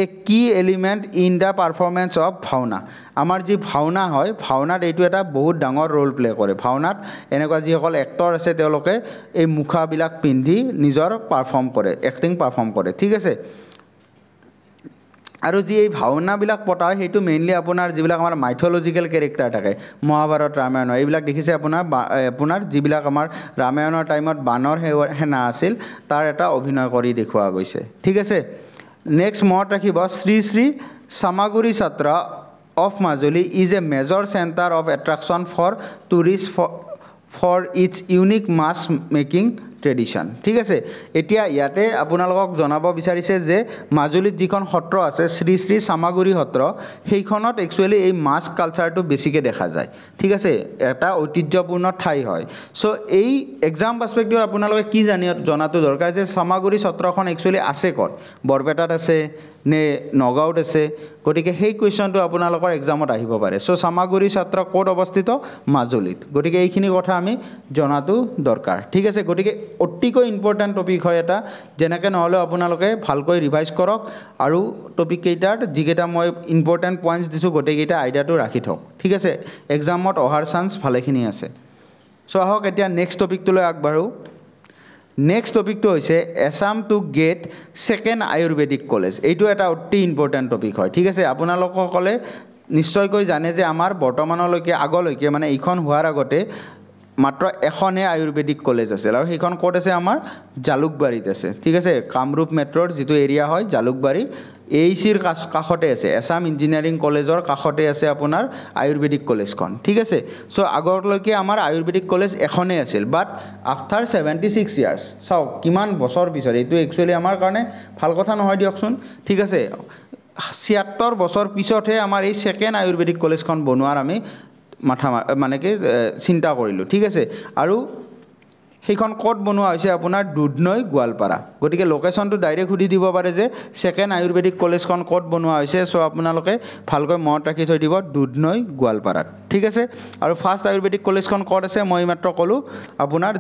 a key element in the performance of Bhaona আমাৰ যি ভাওনা হয় ভাওনাত এইটো এটা বহুত ডাঙৰ ৰোল প্লে কৰে ভাওনাত এনেকুৱা যি সকল এক্টৰ আছে তেওঁলোকে এই মুখাবিলাক পিন্ধি নিজৰ পাৰফৰ্ম কৰে এক্টিং পাৰফৰ্ম কৰে ঠিক আছে আৰু যি এই ভাওনাবিলাক পতা হয় সেইটো মেইনলি আপোনাৰ যিবিলাক আমাৰ মাইথোলজিক্যাল ক্যাৰেক্টাৰ থাকে মহাভাৰত ৰামায়ণ এইবিলাক দেখিছে আপোনাৰ যিবিলাক আমাৰ ৰামায়ণৰ টাইমত বানৰ সেনা আছিল তাৰ এটা অভিনয় কৰি দেখুৱা গৈছে ঠিক আছে নেক্সট মনত ৰাখিব শ্ৰী শ্ৰী সামাগুৰি সত্ৰ of Majuli is a major center of attraction for tourists for its unique mass making tradition ঠিক আছে এতিয়া ইয়াতে আপোনালোকক জনাব বিচাৰিছে যে মাজুলীত যিখন সত্ৰ আছে শ্ৰী শ্ৰী সামাগুৰি সত্ৰ সেইখনত একচুয়ালি এই মাস্ক কালচাৰটো বেছিকে দেখা যায় ঠিক আছে এটা ঐতিহ্যপূৰ্ণ ঠাই হয় সো এই এক্সাম পাৰ্সপেক্টিভ আপোনালোকে কি জনাটো দৰকাৰ যে সামাগুৰি সত্ৰখন একচুয়ালি আছে ক'ত বৰপেটাত আছে নে নগাঁৱত আছে গতিকে সেই কোৱেশ্চনটো আপোনালোকৰ এক্সামত আহিব পাৰে সো সামাগুৰি সত্ৰ ক'ত অৱস্থিত মাজুলীত গতিকে এইখিনি কথা আমি জনাটো দৰকাৰ ঠিক আছে গতিকে অতিকৈ ইম্পৰ্টেন্ট টপিক হয় এটা যেনেকৈ নহলে আপোনালোকে ভালকৈ ৰিভাইজ কৰক আৰু টপিক কেইটাৰ যিকেইটা মই ইম্পৰ্টেন্ট পইণ্টছ দিছো গোটেইকেইটা আইডিয়াটো ৰাখি থওক ঠিক আছে এক্সামত অহাৰ চান্স ভালেখিনি আছে সো আহক এতিয়া নেক্সট টপিকটোলৈ আগবাঢ়ো নেক্সট টপিকটো হৈছে Assam to get second Ayurvedic college এইটো এটা অতি ইম্পৰ্টেন্ট টপিক হয় ঠিক আছে আপোনালোকসকলে নিশ্চয়কৈ জানে যে আমাৰ বৰ্তমানলৈকে আগলৈকে মানে এইখন হোৱাৰ আগতে মাত্ৰ এখনে আয়ুৰ্বেদিক কলেজ আছিল আৰু সেইখন ক'ত আছে আমাৰ জালুকবাৰীত আছে ঠিক আছে কামৰূপ মেট্ৰৰ যেটো এৰিয়া হয় জালুকবাৰী এইচিৰ কাষতে আছে এছাম ইঞ্জিনিয়াৰিং কলেজৰ কাষতে আছে আপোনাৰ আয়ুৰ্বেদিক কলেজখন ঠিক আছে সো আগৰলৈকে আমাৰ আয়ুৰ্বেদিক কলেজ এখনে আছিল বাট আফটাৰ 76 ইয়াৰ্স চাও কিমান বছৰ পিছত এইটো একচুয়ালি আমাৰ কাৰণে ভাল কথা নহয় দিয়কচোন ঠিক আছে 76 বছৰ পিছতহে আমাৰ এই সেকেন্ড আয়ুৰ্বেদিক কলেজখন বনোৱাৰ আমি মাথা মানে কি চিন্তা কৰিলো ঠিক আছে আৰু সেইখন কোড বনোৱা হৈছে আপোনাৰ দুধনৈ গোৱালপাৰা গতিকে লোকেশনটো ডাইৰেক্ট খুদি দিব পাৰে যে সেকেন্ড আয়ুৰ্বেদিক কলেজখন কোড বনোৱা হৈছে সো আপোনালোকে ভালকৈ মনত ৰাখি থৈ দিব দুধনৈ গোৱালপাৰাত ঠিক আছে আৰু ফাৰ্স্ট আয়ুৰ্বেদিক কলেজখন কোড আছে মই মাত্ৰ কলো আপোনাৰ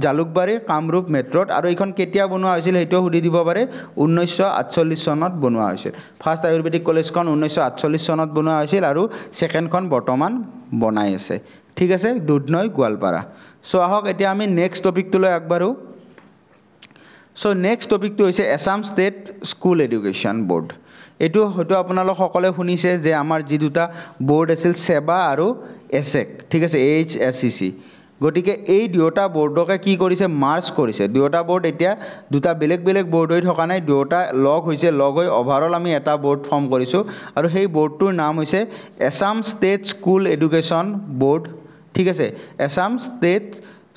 জালুকবাৰী কামৰূপ মেট্ৰত আৰু এইখন কেতিয়া বনোৱা হৈছিল হেটো খুদি দিব পাৰে 1948 চনত বনোৱা হৈছিল ফাৰ্স্ট আয়ুৰ্বেদিক কলেজখন 1948 চনত বনোৱা হৈছিল আৰু সেকেন্ডখন বৰ্তমান বনাই আছে ঠিক আছে দুধনৈ গোৱালপাৰা সো আহক এতিয়া আমি নেক্সট টপিকটোলৈ আগবাঢ়ো সো নেক্সট টপিকটো হৈছে Assam state school education board এইটো হয়তো আপোনালোক সকলে শুনিছে যে আমাৰ যি দুটা বোৰ্ড আছিল সেবা আৰু এসেক ঠিক আছে HSCC গটিকে এই দুটা বোৰ্ডকে কি কৰিছে মাৰ্জ কৰিছে দুটা বোৰ্ড এতিয়া দুটা বেলেগ বেলেগ বোৰ্ড হৈ থকা নাই দুটা লগ হৈছে লগ হৈ ওভাৰঅল আমি এটা বোৰ্ড ফৰ্ম কৰিছো আৰু সেই বোৰ্ডটোৰ নাম হৈছে Assam state school education board ঠিক আছে Assam state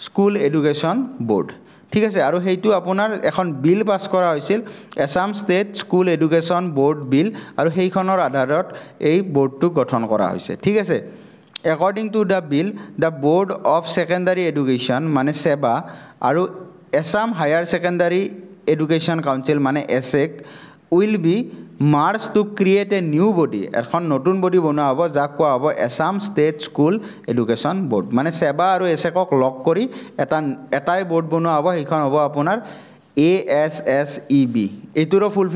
school education board ঠিক আছে আৰু হেইটো আপোনাৰ এখন বিল পাস কৰা হৈছিল Assam state school education board bill আৰু হেইখনৰ আধাৰত এই বোৰ্ডটো গঠন কৰা হৈছে ঠিক আছে According to the bill, the Board of Secondary Education, mane SEBA, aru Assam Higher Secondary Education Council, mane ASEC, will be merged to create a new body. Ekhon notun body bana hobo, jak koa hobo Assam State School Education Board. Mane SEBA aru ASEC ok log kori etai board bana hobo, hekhon hobo apunar ASSEB এইটোৰ ফুল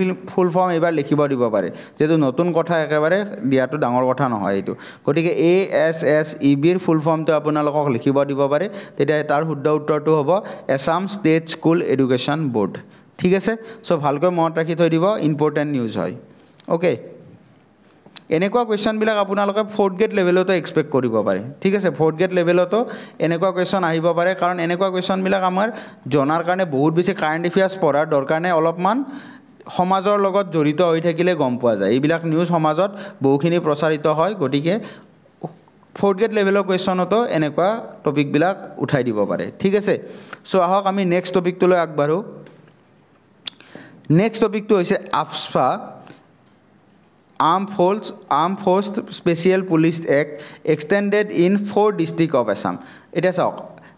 form এবাৰ লিখিব দিব পাৰে যেটো নতুন কথা একেবাৰে দিয়াটো ডাঙৰ কথা নহয় এইটো গটিকে ASSEB ৰ ফুল ফৰ্মটো আপোনালোকক লিখিব দিব পাৰে তেতিয়া তাৰ শুদ্ধ উত্তৰটো হ'ব Assam state school education board ঠিক আছে সো ভালকৈ মনত ৰাখি থৈ দিব ইম্পৰ্টেন্ট নিউজ হয় ওকে এনেকুৱা কোৱেশ্চন বিলাক আপোনালোকে 4th গ্ৰেড লেভেলতো এক্সপেক্ট কৰিব পাৰে ঠিক আছে 4th গ্ৰেড লেভেলতো এনেকুৱা কোৱেশ্চন আহিব পাৰে কাৰণ এনেকুৱা কোৱেশ্চন বিলাক আমাৰ জনাৰ কাৰণে বহুত বেছি কাৰেন্ট এফেয়াৰ্স পঢ়াৰ দৰকাৰ নাই অলপমান সমাজৰ লগত জড়িত হৈ থাকিলে গম পোৱা যায় এইবিলাক নিউজ সমাজত বহুখিনি প্ৰচাৰিত হয় গটিকে 4th গ্ৰেড লেভেলৰ কোৱেশ্চনতো এনেকুৱা টপিক বিলাক উঠাই দিব পাৰে ঠিক আছে সো আহক আমি নেক্সট টপিকটোলৈ আগবাঢ়ো নেক্সট টপিকটো হৈছে AFSPA Armed Force Special Police Act extended in 4 districts of Assam. It is all.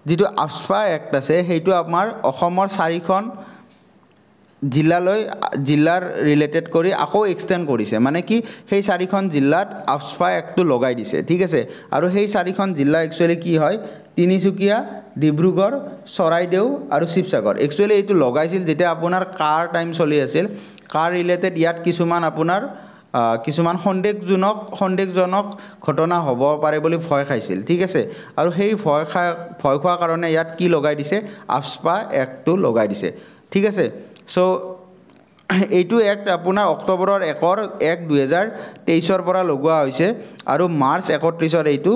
যিটো আফস্পা এক্ট আছে হেইটো আমাৰ অসমৰ 4খন জিলাৰ ৰিলেটেড কৰি আকৌ এক্সটেন্ড কৰিছে মানে কি সেই 4খন জিলাত আফস্পা এক্টটো লগাই দিছে ঠিক আছে আৰু সেই 4খন জিলা একচুয়ালি কি হয় তিনিচুকিয়া ডিব্ৰুগড় চৰাইদেউ আৰু শিৱসাগৰ একচুয়ালি এইটো লগাইছিল যেতিয়া আপোনাৰ কাৰ টাইম চলি আছিল কাৰ ৰিলেটেড ইয়াত কিছুমান আপোনাৰ কিছুমান সন্দেহজনক ঘটনা হ'ব পাৰে বুলি ভয় খাইছিল ঠিক আছে আৰু সেই ভয় খোৱাৰ কাৰণে ইয়াত কি লগাই দিছে আফস্পা এক্টটো লগাই দিছে ঠিক আছে সো এইটো এক্ট আপোনাৰ অক্টোবৰৰ 1/2023 পৰা লগোৱা হৈছে আৰু মাৰ্চ 31 এইটো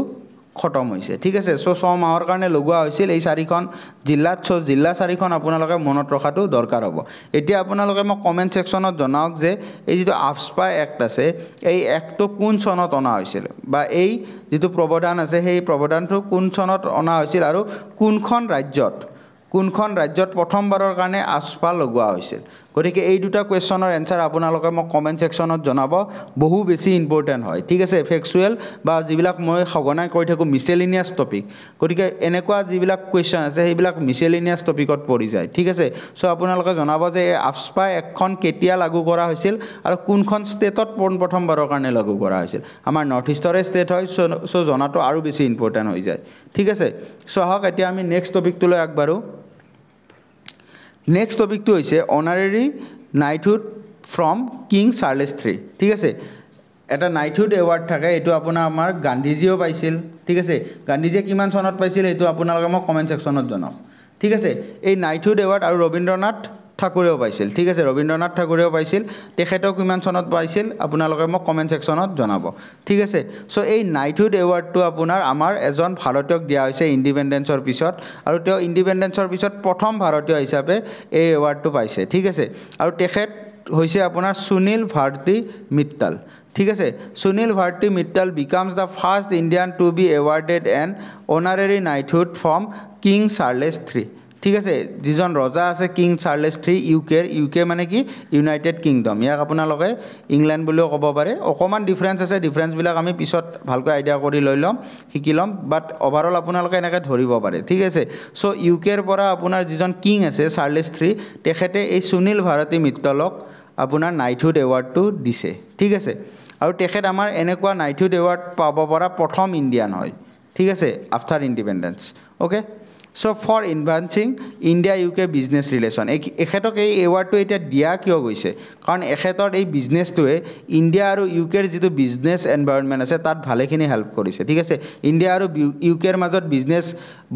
খতম হৈছে ঠিক আছে সো 6 মাহৰ কাৰণে লগোৱা হৈছিল এই 4খন জিলাত সো জিলা 4খন আপোনালোকে মনত ৰখাটো দৰকাৰ হ'ব এতিয়া আপোনালোকে মোক কমেন্ট সেকশনত জনাওক যে এই যেটো আফস্পা এক্ট আছে এই এক্টটো কোন চনত অনা হৈছিল বা এই যেটো প্ৰৱধান আছে সেই প্ৰৱধানটো কোন চনত অনা হৈছিল আৰু কোনখন ৰাজ্যত প্ৰথমবাৰৰ কাৰণে আফস্পা লগোৱা হৈছিল গতিকে এই দুটা কোৱেশ্চনৰ এনসাৰ আপোনালোকে মোক কমেন্ট সেকশনত জনাব বহু বেছি ইম্পৰ্টেন্ট হয় ঠিক আছে ফেক্চুৱেল বা যিবিলাক মই সঘনাই কৈ থাকো মিসেলেনিয়াস টপিক গতিকে এনেকুৱা যিবিলাক কোৱেশ্চন আছে সেইবিলাক মিসেলেনিয়াস টপিকত পৰি যায় ঠিক আছে সো আপোনালোকে জনাব যে আফস্পা এখন কেতিয়া লাগু কৰা হৈছিল আৰু কোনখন ষ্টেটত প্ৰথমবাৰৰ কাৰণে লাগু কৰা হৈছিল আমাৰ নৰ্থ ইষ্টৰে ষ্টেট হয় সো জনাটো আৰু বেছি ইম্পৰ্টেন্ট হৈ যায় ঠিক আছে সো আহক এতিয়া আমি next টপিকটোলৈ আগবাঢ়ো Next topic to is honorary knighthood from King Charles III. ঠিক আছে এটা নাইটহুড এৱাৰ্ড থাকে এটো আপোনা আমাৰ গান্ধীজিও পাইছিল ঠিক আছে গান্ধীজিয়ে কিমান সনত পাইছিল এটো আপোনালোকে মোক কমেন্ট সেকশনত জনাওক ঠিক আছে এই নাইটহুড এৱাৰ্ড আৰু ৰবীন্দ্ৰনাথ ঠাকুৰেও পাইছিল ঠিক আছে ৰবীন্দ্ৰনাথ ঠাকুৰেও পাইছিল তেখেতও কিমান সনত পাইছিল আপোনালোকে মোক কমেন্ট সেকশনত জনাব ঠিক আছে সো এই নাইটহুড এৱাৰ্ডটো আপোনাৰ আমাৰ এজন ভাৰতীয়ক দিয়া হৈছে ইন্ডিপেন্ডেন্সৰ পিছত আৰু তেওঁ ইন্ডিপেন্ডেন্সৰ পিছত প্ৰথম ভাৰতীয় হিচাপে এই এৱাৰ্ডটো পাইছে ঠিক আছে আৰু তেখেত হৈছে আপোনাৰ সুনীল ভাৰতী মিত্তল ঠিক আছে Sunil Bharati Mittal becomes the first Indian to be awarded an honorary knighthood from King Charles III ঠিক আছে যিজন ৰজা আছে কিং চাৰ্লছ 3 ইউকে মানে কি ইউনাইটেড কিংডম ইয়াক আপোনালোকে ইংল্যান্ড বুলিও ক'ব পাৰে অকমান ডিফাৰেন্স আছে ডিফাৰেন্স বিলাক আমি পিছত ভালকৈ আইডিয়া কৰি লৈ লম শিকি লম বাট ওভাৰঅল আপোনালোকে এনেকৈ ধৰিব পাৰে ঠিক আছে সো ইউকেৰ পৰা আপোনাৰ যিজন কিং আছে চাৰ্লছ 3 তেখেতে এই সুনীল ভাৰতী মিত্তলক আপোনাৰ নাইটহুড এৱাৰ্ডটো দিছে ঠিক আছে আৰু তেখেত আমাৰ এনেকুৱা নাইটহুড এৱাৰ্ড পাব পৰা প্ৰথম ইণ্ডিয়ান হয় ঠিক আছে after independence okay so for advancing India UK business relation এখেতক এই এৱাৰ্ডটো এতিয়া দিয়া কিয় গৈছে কাৰণ এখেতৰ এই বিজনেছটোৱে ইণ্ডিয়া আৰু UKৰ যিটো বিজনেছ এনভাইৰনমেণ্ট আছে তাত ভালেখিনি হেল্প কৰিছে ঠিক আছে ইণ্ডিয়া আৰু UKৰ মাজত বিজনেছ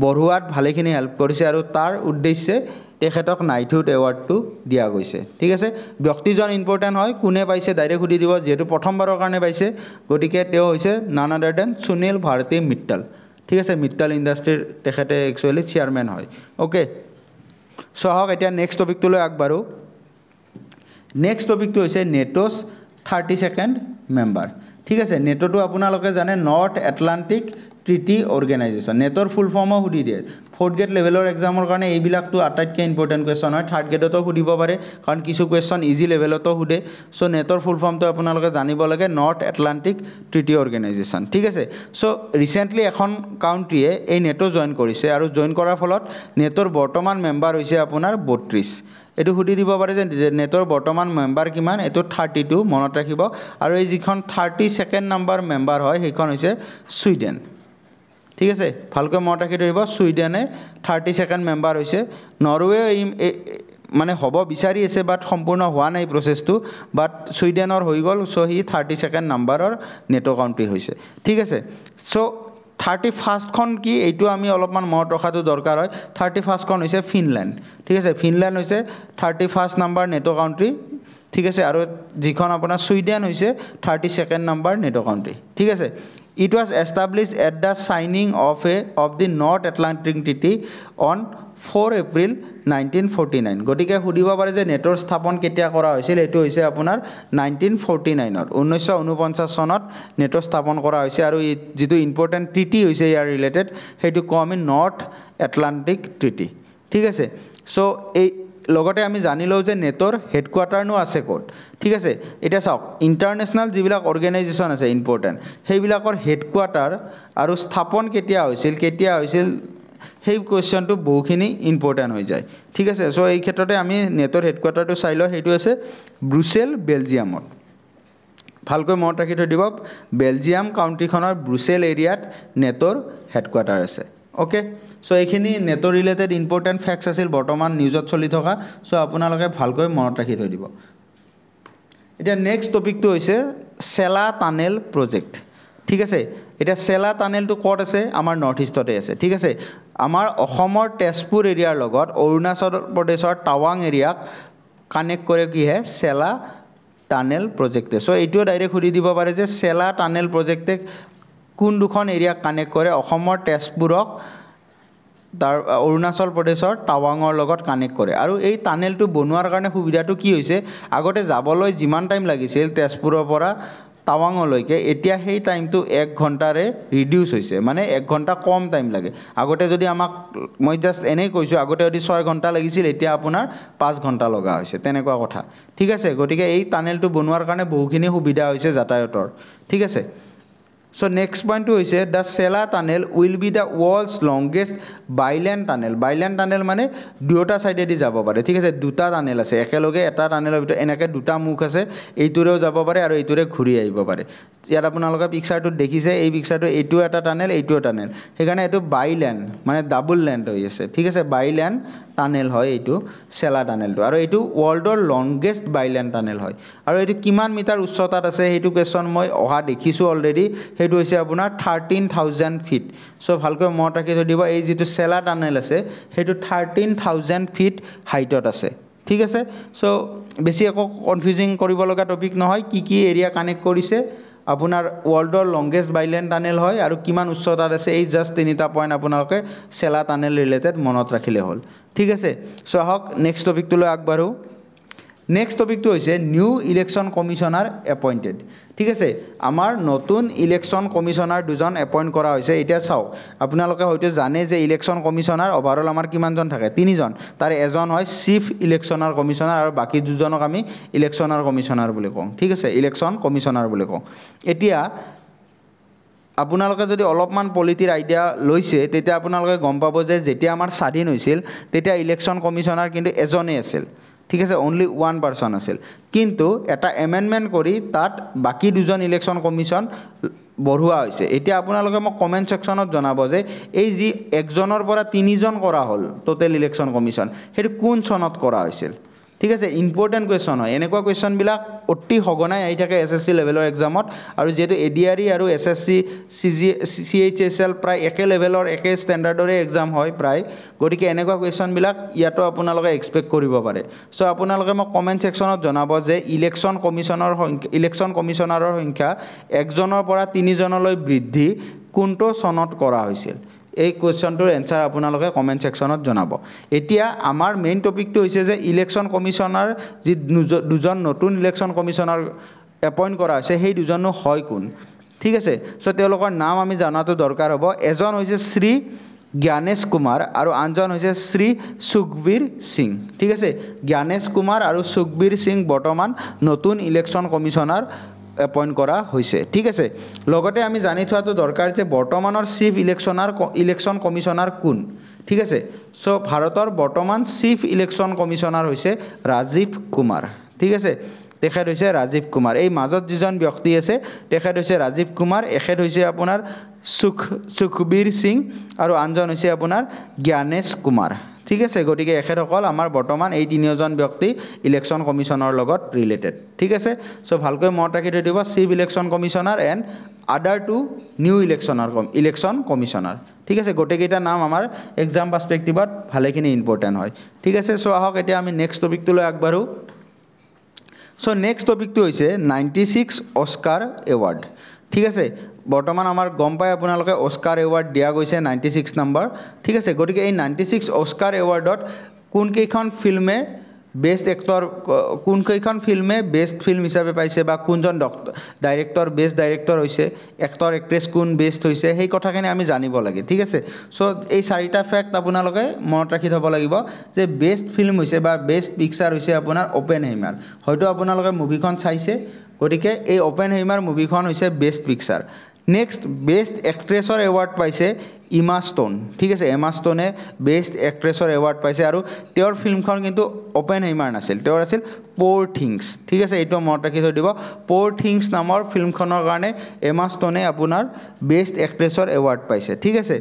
বঢ়োৱাত ভালেখিনি হেল্প কৰিছে আৰু তাৰ উদ্দেশ্যে তেখেতক নাইটহুড এৱাৰ্ডটো দিয়া গৈছে ঠিক আছে ব্যক্তিজন ইম্পৰ্টেণ্ট হয় কোনে পাইছে ডাইৰেক্ট সুধি দিব যিহেতু প্ৰথমবাৰৰ কাৰণে পাইছে গতিকে তেওঁ হৈছে নান আদাৰ দেন সুনীল ভাৰতী মিট্টল ঠিক আছে মিট্টল ইণ্ডাষ্ট্ৰীৰ তেখেতে একচুৱেলি চেয়াৰমেন হয় ওকে চ' আহক এতিয়া নেক্সট টপিকটোলৈ আগবাঢ়ো নেক্সট টপিকটো হৈছে নেটোছ 32nd মেম্বাৰ ঠিক আছে নেটোটো আপোনালোকে জানে নৰ্থ এটলাণ্টিক ট্ৰিটি অৰ্গেনাইজেশ্যন নেটৰ ফুল ফৰ্মো সুধি দিয়ে ফ'ৰ্থ গ্ৰেড লেভেলৰ এক্সামৰ কাৰণে এইবিলাকতো আটাইতকৈ ইম্পৰ্টেণ্ট কুৱেশ্যন হয় থাৰ্ড গ্ৰেডতো সুধিব পাৰে কাৰণ কিছু কুৱেশ্যন ইজি লেভেলতো সোধে চ' নেটৰ ফুল ফৰ্মটো আপোনালোকে জানিব লাগে নৰ্থ এটলাণ্টিক ট্ৰিটি অৰ্গেনাইজেশ্যন ঠিক আছে চ' ৰিচেণ্টলি এখন কাউণ্ট্ৰিয়ে এই নেটো জইন কৰিছে আৰু জইন কৰাৰ ফলত নেটৰ বৰ্তমান মেম্বাৰ হৈছে আপোনাৰ 32 এইটো সুধি দিব পাৰে যে নেটৰ বৰ্তমান মেম্বাৰ কিমান এইটো 32 মনত ৰাখিব আৰু এই যিখন 32nd নম্বৰ মেম্বাৰ হয় সেইখন হৈছে ছুইডেন ঠিক আছে ভালকৈ মনত ৰাখি থৈ দিব ছুইডেনে 32nd মেম্বাৰ হৈছে নৰৱে মানে হ'ব বিচাৰি আছে বাট সম্পূৰ্ণ হোৱা নাই প্ৰচেছটো বাট ছুইডেনৰ হৈ গ'ল চ' সি 32nd নম্বৰৰ নেটো কাউণ্ট্ৰি হৈছে ঠিক আছে চ' 31st কি এইটো আমি অলপমান মনত ৰখাটো দৰকাৰ হয় 31st হৈছে ফিনলেণ্ড ঠিক আছে ফিনলেণ্ড হৈছে 31st নম্বৰ নেটো কাউণ্ট্ৰি ঠিক আছে আৰু যিখন আপোনাৰ ছুইডেন হৈছে 32nd নম্বৰ নেটো কাউণ্ট্ৰি ঠিক আছে It was established at the signing of the North Atlantic Treaty on 4 April 1949 গতিকে সুধিব পাৰে যে নেটৰ স্থাপন কেতিয়া কৰা হৈছিল এইটো হৈছে আপোনাৰ 1949 1949 চনত নেটো স্থাপন কৰা হৈছে আৰু যিটো ইম্পৰ্টেণ্ট ট্ৰিটি হৈছে ইয়াৰ ৰিলেটেড সেইটো কওঁ আমি নৰ্থ এটলাণ্টিক ট্ৰিটি ঠিক আছে চ' এই লগতে আমি জানি লওঁ যে নেটৰ হেডকোৱাৰ্টাৰনো আছে ক'ত ঠিক আছে এতিয়া চাওক ইণ্টাৰনেশ্যনেল যিবিলাক অৰ্গেনাইজেশ্যন আছে ইম্পৰ্টেণ্ট সেইবিলাকৰ হেডকোৱাৰ্টাৰ আৰু স্থাপন কেতিয়া হৈছিল সেই কুৱেশ্যনটো বহুখিনি ইম্পৰ্টেণ্ট হৈ যায় ঠিক আছে চ' এই ক্ষেত্ৰতে আমি নেটৰ হেডকোৱাৰ্টাৰটো চাই লওঁ সেইটো আছে ব্ৰুছেল বেলজিয়ামত ভালকৈ মনত ৰাখি থৈ দিব বেলজিয়াম কাউণ্ট্ৰিখনৰ ব্ৰুছেল এৰিয়াত নেটৰ হেডকোৱাৰ্টাৰ আছে ওকে চ' এইখিনি নেটৰ ৰিলেটেড ইম্পৰ্টেণ্ট ফেক্টছ আছিল বৰ্তমান নিউজত চলি থকা চ' আপোনালোকে ভালকৈ মনত ৰাখি থৈ দিব এতিয়া নেক্সট টপিকটো হৈছে চেলা টানেল প্ৰজেক্ট ঠিক আছে এতিয়া চেলা টানেলটো ক'ত আছে আমাৰ নৰ্থ ইষ্টতে আছে ঠিক আছে আমাৰ অসমৰ তেজপুৰ এৰিয়াৰ লগত অৰুণাচল প্ৰদেশৰ টাৱাং এৰিয়াক কানেক্ট কৰে কিহে চেলা টানেল প্ৰজেক্টে চ' এইটোও ডাইৰেক্ট সুধি দিব পাৰে যে চেলা টানেল প্ৰজেক্টে কোন দুখন এৰিয়াক কানেক্ট কৰে অসমৰ তেজপুৰক তাৰ অৰুণাচল প্ৰদেশৰ টাৱাঙৰ লগত কানেক্ট কৰে আৰু এই টানেলটো বনোৱাৰ কাৰণে সুবিধাটো কি হৈছে আগতে যাবলৈ যিমান টাইম লাগিছিল তেজপুৰৰ পৰা টাৱাঙলৈকে এতিয়া সেই টাইমটো 1 ঘণ্টাৰে ৰিডিউচ হৈছে মানে 1 ঘণ্টা কম টাইম লাগে আগতে যদি আমাক মই জাষ্ট এনেই কৈছোঁ আগতে যদি 6 ঘণ্টা লাগিছিল এতিয়া আপোনাৰ 5 ঘণ্টা লগা হৈছে তেনেকুৱা কথা ঠিক আছে গতিকে এই টানেলটো বনোৱাৰ কাৰণে বহুখিনি সুবিধা হৈছে যাতায়াতৰ ঠিক আছে So next point হৈছে the Sela tunnel will be the world's longest byland tunnel. Byland tunnel মানে দুটা সাইডে দি যাব পাৰে ঠিক আছে দুটা টানেল আছে একেলগে এটা টানেলৰ ভিতৰত এনেকৈ দুটা মুখ আছে এইটোৰেও যাব পাৰে আৰু এইটোৰে ঘূৰি আহিব পাৰে ইয়াত আপোনালোকে পিকচাৰটো দেখিছে এই পিকচাৰটো এইটো এটা টানেল এইটোও টানেল সেইকাৰণে এইটো বাইল্যান্ড মানে ডাবল ল্যান্ড হৈ আছে ঠিক আছে বাইল্যান্ড টানেল হয় এইটো চেলা টানেলটো আৰু এইটো ৱৰ্ল্ডৰ লংগেষ্ট বাইল্যান্ড টানেল হয় আৰু এইটো কিমান মিটাৰ উচ্চতাত আছে সেইটো কোৱেশ্যন মই অহা দেখিছোঁ অলৰেডি সেইটো হৈছে আপোনাৰ 13,000 ফিট চ' ভালকৈ মনত ৰাখি থৈ দিব এই যিটো চেলা টানেল আছে সেইটো 13,000 ফিট হাইটত আছে ঠিক আছে চ' বেছি একো কনফিউজিং কৰিব লগা টপিক নহয় কি এৰিয়া কানেক্ট কৰিছে আপোনাৰ ৱৰ্ল্ডৰ লংগেষ্ট বাইল্যান্ড টানেল হয় আৰু কিমান উচ্চতাত আছে এই জাষ্ট তিনিটা পইণ্ট আপোনালোকে চেলা টানেল ৰিলেটেড মনত ৰাখিলে হ'ল ঠিক আছে চ' আহক নেক্সট টপিকটোলৈ আগবাঢ়ো নেক্সট টপিকটো হৈছে নিউ ইলেকশ্যন কমিশ্যনাৰ এপইণ্টেড ঠিক আছে আমাৰ নতুন ইলেকশ্যন কমিশ্যনাৰ দুজন এপইণ্ট কৰা হৈছে এতিয়া চাওক আপোনালোকে হয়তো জানে যে ইলেকশ্যন কমিশ্যনাৰ অভাৰঅল আমাৰ কিমানজন থাকে তিনিজন তাৰ এজন হয় চিফ ইলেকশ্যনাৰ কমিশ্যনাৰ আৰু বাকী দুজনক আমি ইলেকশ্যনাৰ কমিশ্যনাৰ বুলি কওঁ ঠিক আছে ইলেকশ্যন কমিশ্যনাৰ বুলি কওঁ এতিয়া আপোনালোকে যদি অলপমান পলিটিৰ আইডিয়া লৈছে তেতিয়া আপোনালোকে গম পাব যে যেতিয়া আমাৰ স্বাধীন হৈছিল তেতিয়া ইলেকশ্যন কমিশ্যনাৰ কিন্তু এজনেই আছিল ঠিক আছে অনলি ওৱান পাৰ্চন আছিল কিন্তু এটা এমেণ্ডমেণ্ট কৰি তাত বাকী দুজন ইলেকশ্যন কমিশ্যন বঢ়োৱা হৈছে এতিয়া আপোনালোকে মোক কমেন্ট সেকশনত জনাব যে এই যি একজনৰ পৰা তিনিজন কৰা হ'ল টোটেল ইলেকশন কমিশন হেতু কোন চনত কৰা হৈছিল ঠিক আছে ইম্পৰ্টেন্ট কোৱেশ্চন হয় এনেকুৱা কোৱেশ্চন বিলাক অতি হগনাই আহি থাকে এসএসসি লেভেলৰ এক্সামত আৰু যেহেতু এডিআৰই আৰু এসএসসি সিএইচএসএল প্ৰায় একে লেভেলৰ একে ষ্টেণ্ডাৰ্ডৰে এক্সাম হয় প্ৰায় গতিকে এনেকুৱা কোৱেশ্চন বিলাক ইয়াতো আপোনালোকে এক্সপেক্ট কৰিব পাৰে সো আপোনালোকে মোক কমেন্ট সেকশনত জনাব যে ইলেকশন কমিশনাৰৰ সংখ্যা একজনৰ পৰা তিনিজনলৈ বৃদ্ধি কোনটো চনত কৰা হৈছিল এই কোৱেশ্চনটোৰ এনসাৰ আপোনালোকে কমেন্ট সেকশনত জনাব এতিয়া আমাৰ মেইন টপিকটো হৈছে যে ইলেকশন কমিশনাৰ যি দুজন নতুন ইলেকশন কমিশনাৰ এপইন্ট কৰা হৈছে সেই দুজনো হয় কোন ঠিক আছে সো তেওঁলোকৰ নাম আমি জানাটো দৰকাৰ হ'ব এজন হৈছে শ্ৰী জ্ঞানেশ কুমাৰ আৰু আনজন হৈছে শ্ৰী সুখবীৰ সিং ঠিক আছে জ্ঞানেশ কুমাৰ আৰু সুখবীৰ সিং বৰ্তমান নতুন ইলেকশন কমিশনাৰ এপইন্ট কৰা হৈছে ঠিক আছে লগতে আমি জানি থোৱাটো দৰকাৰ যে বৰ্তমানৰ চিফ ইলেকশন কমিশনাৰ কোন ঠিক আছে সো ভাৰতৰ বৰ্তমান চিফ ইলেকশন কমিশনাৰ হৈছে ৰাজীৱ কুমাৰ ঠিক আছে তেখেত হৈছে ৰাজীৱ কুমাৰ এই মাজত যিজন ব্যক্তি আছে তেখেত হৈছে ৰাজীৱ কুমাৰ এখেত হৈছে আপোনাৰ সুখবীৰ সিং আৰু আনজন হৈছে আপোনাৰ জ্ঞানেশ কুমাৰ ঠিক আছে গটিকে এখেতসকল আমাৰ বৰ্তমান এই তিনিজন ব্যক্তি ইলেকশন কমিশনৰ লগত ৰিলেটেড ঠিক আছে সো ভালকৈ মনত ৰাখি থৈ দিব chief election commissioner and other two new election commissioner ঠিক আছে গোটেইকেইটা নাম আমাৰ এক্সাম পাৰ্সপেক্টিভত ভালেখিনি ইম্পৰ্টেন্ট হয় ঠিক আছে সো আহক এতিয়া আমি নেক্সট টপিকটোলৈ আগবাঢ়ো সো নেক্সট টপিকটো হৈছে 96 অস্কাৰ এৱাৰ্ড ঠিক আছে বৰ্তমান আমাৰ গম পাই আপোনালোকে অস্কাৰ এৱাৰ্ড দিয়া গৈছে 96 নম্বৰ ঠিক আছে গটিকে এই 96 অস্কাৰ এৱাৰ্ডত কোন কেইখন ফিল্মে বেস্ট এক্টৰ কোন কেইখন ফিল্মে বেস্ট ফিল্ম হিচাপে পাইছে বা কোনজন ডাইৰেক্টৰ বেস্ট ডাইৰেক্টৰ হৈছে এক্টৰ এক্ট্ৰেছ কোন বেস্ট হৈছে সেই কথাখিনি আমি জানিব লাগে ঠিক আছে সো এই চাৰিটা ফ্যাক্ট আপোনালোকে মনত ৰাখি থব লাগিব যে বেস্ট ফিল্ম হৈছে বা বেস্ট পিকচাৰ হৈছে আপোনাৰ ওপেনহেইমাৰ হয়তো আপোনালোকে মুভিখন চাইছে গটিকে এই ওপেনহেইমাৰ মুভিখন হৈছে বেস্ট পিকচাৰ নেক্সট বেস্ট এক্ট্ৰেছৰ এৱাৰ্ড পাইছে ইমা ষ্টোন ঠিক আছে এমা ষ্টোনে বেস্ট এক্ট্ৰেছৰ এৱাৰ্ড পাইছে আৰু তেওঁৰ ফিল্মখন কিন্তু ওপেনহেইমাৰ নাছিল তেওঁৰ আছিল প'ৰ থিংছ ঠিক আছে এইটো মনত ৰাখি থৈ দিব প'ৰ থিংছ নামৰ ফিল্মখনৰ কাৰণে এমা ষ্টোনে আপোনাৰ বেস্ট এক্ট্ৰেছৰ এৱাৰ্ড পাইছে ঠিক আছে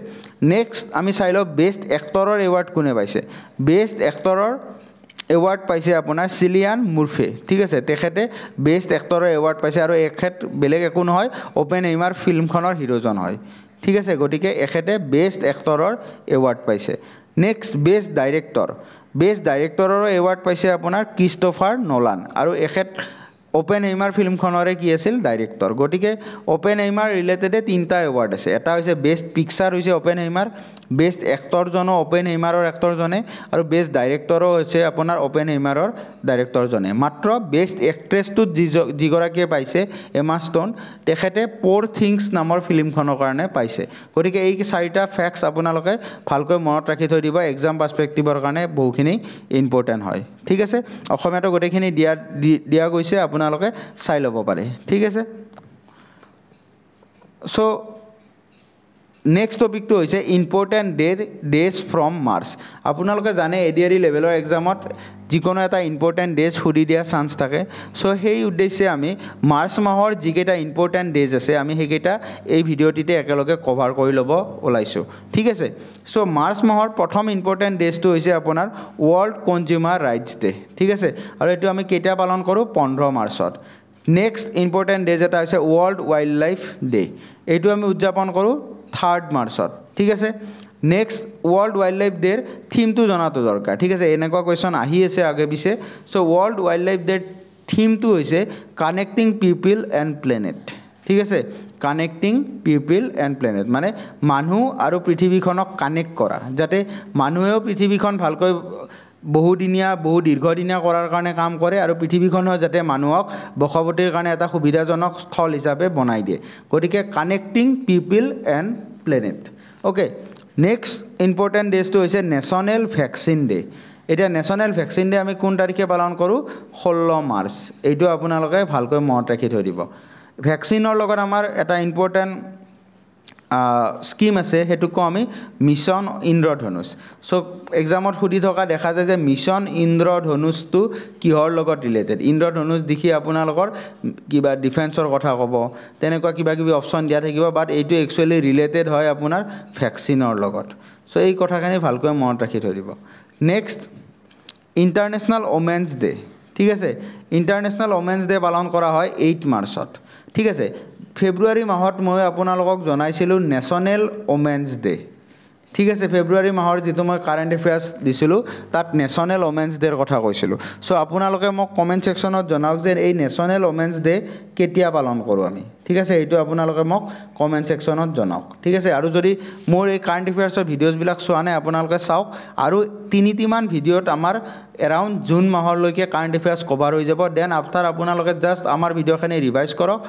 নেক্সট আমি চাই লওঁ বেস্ট এক্টৰৰ এৱাৰ্ড কোনে পাইছে বেস্ট এক্টৰৰ এৱাৰ্ড পাইছে আপোনাৰ চিলিয়ান মুৰফে ঠিক আছে তেখেতে বেস্ট এক্টৰৰ এৱাৰ্ড পাইছে আৰু এখেত বেলেগ একো নহয় ওপেনহেইমাৰ ফিল্মখনৰ হিৰোজন হয় ঠিক আছে গটিকে এখেতে বেস্ট এক্টৰৰ এৱাৰ্ড পাইছে নেক্সট বেস্ট ডাইৰেক্টৰৰ এৱাৰ্ড পাইছে আপোনাৰ ক্ৰিষ্টফাৰ নোলান আৰু এখেত ওপেনহেইমাৰ ফিল্মখনৰে কি আছিল ডাইৰেক্টৰ গটিকে ওপেনহেইমাৰ ৰিলেটেডে তিনটা এৱাৰ্ড আছে এটা হৈছে বেস্ট পিকচাৰ হৈছে ওপেনহেইমাৰ বেস্ট এক্টৰজনো ওপেনহেইমাৰৰ এক্টৰজনে আৰু বেস্ট ডাইৰেক্টৰো হৈছে আপোনাৰ ওপেনহেইমাৰৰ ডাইৰেক্টৰজনে মাত্ৰ বেস্ট এক্ট্ৰেছটোত যিগৰাকীয়ে পাইছে এমা ষ্টোন তেখেতে প'ৰ থিংছ নামৰ ফিল্মখনৰ কাৰণে পাইছে গতিকে এই চাৰিটা ফ্যাক্টছ আপোনালোকে ভালকৈ মনত ৰাখি থৈ দিব এক্সাম পাৰ্সপেক্টিভৰ কাৰণে বহুখিনি ইম্পৰ্টেন্ট হয় ঠিক আছে অসমীয়াটো গোটেইখিনি দিয়া গৈছে আপোনালোকে চাই ল'ব পাৰে ঠিক আছে সো নেক্সট টপিকটো হৈছে ইম্পৰ্টেন্ট ডেজ ফ্ৰম মাৰ্চ আপোনালোকে জানে এডিআৰই লেভেলৰ এক্সামত যিকোনো এটা ইম্পৰ্টেন্ট ডেজ সুধি দিয়া চান্স থাকে সো সেই উদ্দেশ্যে আমি মাৰ্চ মাহৰ যিকেইটা ইম্পৰ্টেন্ট ডেজ আছে আমি সেইকেইটা এই ভিডিঅ'টিতে একেলগে কভাৰ কৰি ল'ব ওলাইছোঁ ঠিক আছে সো মাৰ্চ মাহৰ প্ৰথম ইম্পৰ্টেন্ট ডেজটো হৈছে আপোনাৰ ৱৰ্ল্ড কনজিউমাৰ ৰাইটছ ডে ঠিক আছে আৰু এইটো আমি কেতিয়া পালন কৰোঁ 15 মাৰ্চত নেক্সট ইম্পৰ্টেন্ট ডেজ এটা হৈছে ৱৰ্ল্ড ৱাইল্ড লাইফ ডে এইটো আমি উদযাপন কৰোঁ 3 মাৰ্চত ঠিক আছে নেক্সট ৱৰ্ল্ড ৱাইল্ড লাইফ ডেৰ থিমটো জনাটো দৰকাৰ ঠিক আছে এনেকুৱা কুৱেশ্যন আহি আছে আগে পিছে সো ৱৰ্ল্ড ৱাইল্ড লাইফ ডেৰ থিমটো হৈছে কানেক্টিং পিপল এণ্ড প্লেনেট ঠিক আছে কানেক্টিং পিপল এণ্ড প্লেনেট মানে মানুহ আৰু পৃথিৱীখনক কানেক্ট কৰা যাতে মানুহেও পৃথিৱীখন ভালকৈ বহু দীৰ্ঘদিনীয়া কৰাৰ কাৰণে কাম কৰে আৰু পৃথিৱীখনৰ যাতে মানুহক বসতিৰ কাৰণে এটা সুবিধাজনক স্থল হিচাপে বনাই দিয়ে গতিকে connecting people and planet okay next important ডেজটো হৈছে নেশ্যনেল ভেকচিন ডে এতিয়া নেশ্যনেল ভেকচিন ডে আমি কোন তাৰিখে পালন কৰোঁ 16 মাৰ্চ এইটো আপোনালোকে ভালকৈ মনত ৰাখি থৈ দিব ভেকচিনৰ লগত আমাৰ এটা ইম্পৰ্টেন্ট স্কিম আছে হেতু কো আমি মিশন ইন্দ্ৰধনুষ সো এক্সামত সুধি থকা দেখা যায় যে মিশন ইন্দ্ৰধনুষটো কিহৰ লগত ৰিলেটেড ইন্দ্ৰধনুষ দেখি আপোনালোকৰ কিবা ডিফেন্সৰ কথা ক'ব তেনেকুৱা কিবা কিবি অপচন দিয়া থাকিব বাট এইটো একচুয়ালি ৰিলেটেড হয় আপোনাৰ ভ্যাকচিনৰ লগত সো এই কথাখিনি ভালকৈ মনত ৰাখি থৈ দিব নেক্সট ইন্টাৰনেশ্যনেল ওমেন্স ডে ঠিক আছে ইন্টাৰনেশ্যনেল ওমেন্স ডে পালন কৰা হয় 8 মাৰ্চত ঠিক আছে ফেব্ৰুৱাৰী মাহত মই আপোনালোকক জনাইছিলোঁ নেশ্যনেল ওমেন্স ডে ঠিক আছে ফেব্ৰুৱাৰী মাহৰ যেটো মই কাৰেন্ট এফেয়াৰ্স দিছিলোঁ তাত নেশ্যনেল ওমেন্স ডেৰ কথা কৈছিলোঁ সো আপোনালোকে মোক কমেন্ট সেকশনত জনাওক যে এই নেশ্যনেল ওমেন্স ডে কেতিয়া পালন কৰোঁ আমি ঠিক আছে এইটো আপোনালোকে মোক কমেন্ট সেকশনত জনাওক ঠিক আছে আৰু যদি মোৰ এই কাৰেন্ট এফেয়াৰ্সৰ ভিডিওজ বিলাক চোৱা নাই আপোনালোকে চাওক আৰু 3টিমান ভিডিওত আমাৰ এৰাউণ্ড জুন মাহলৈকে কাৰেন্ট এফেয়াৰ্স কভাৰ হৈ যাব দেন আফটাৰ আপোনালোকে জাস্ট আমাৰ ভিডিওখিনি ৰিভাইজ কৰক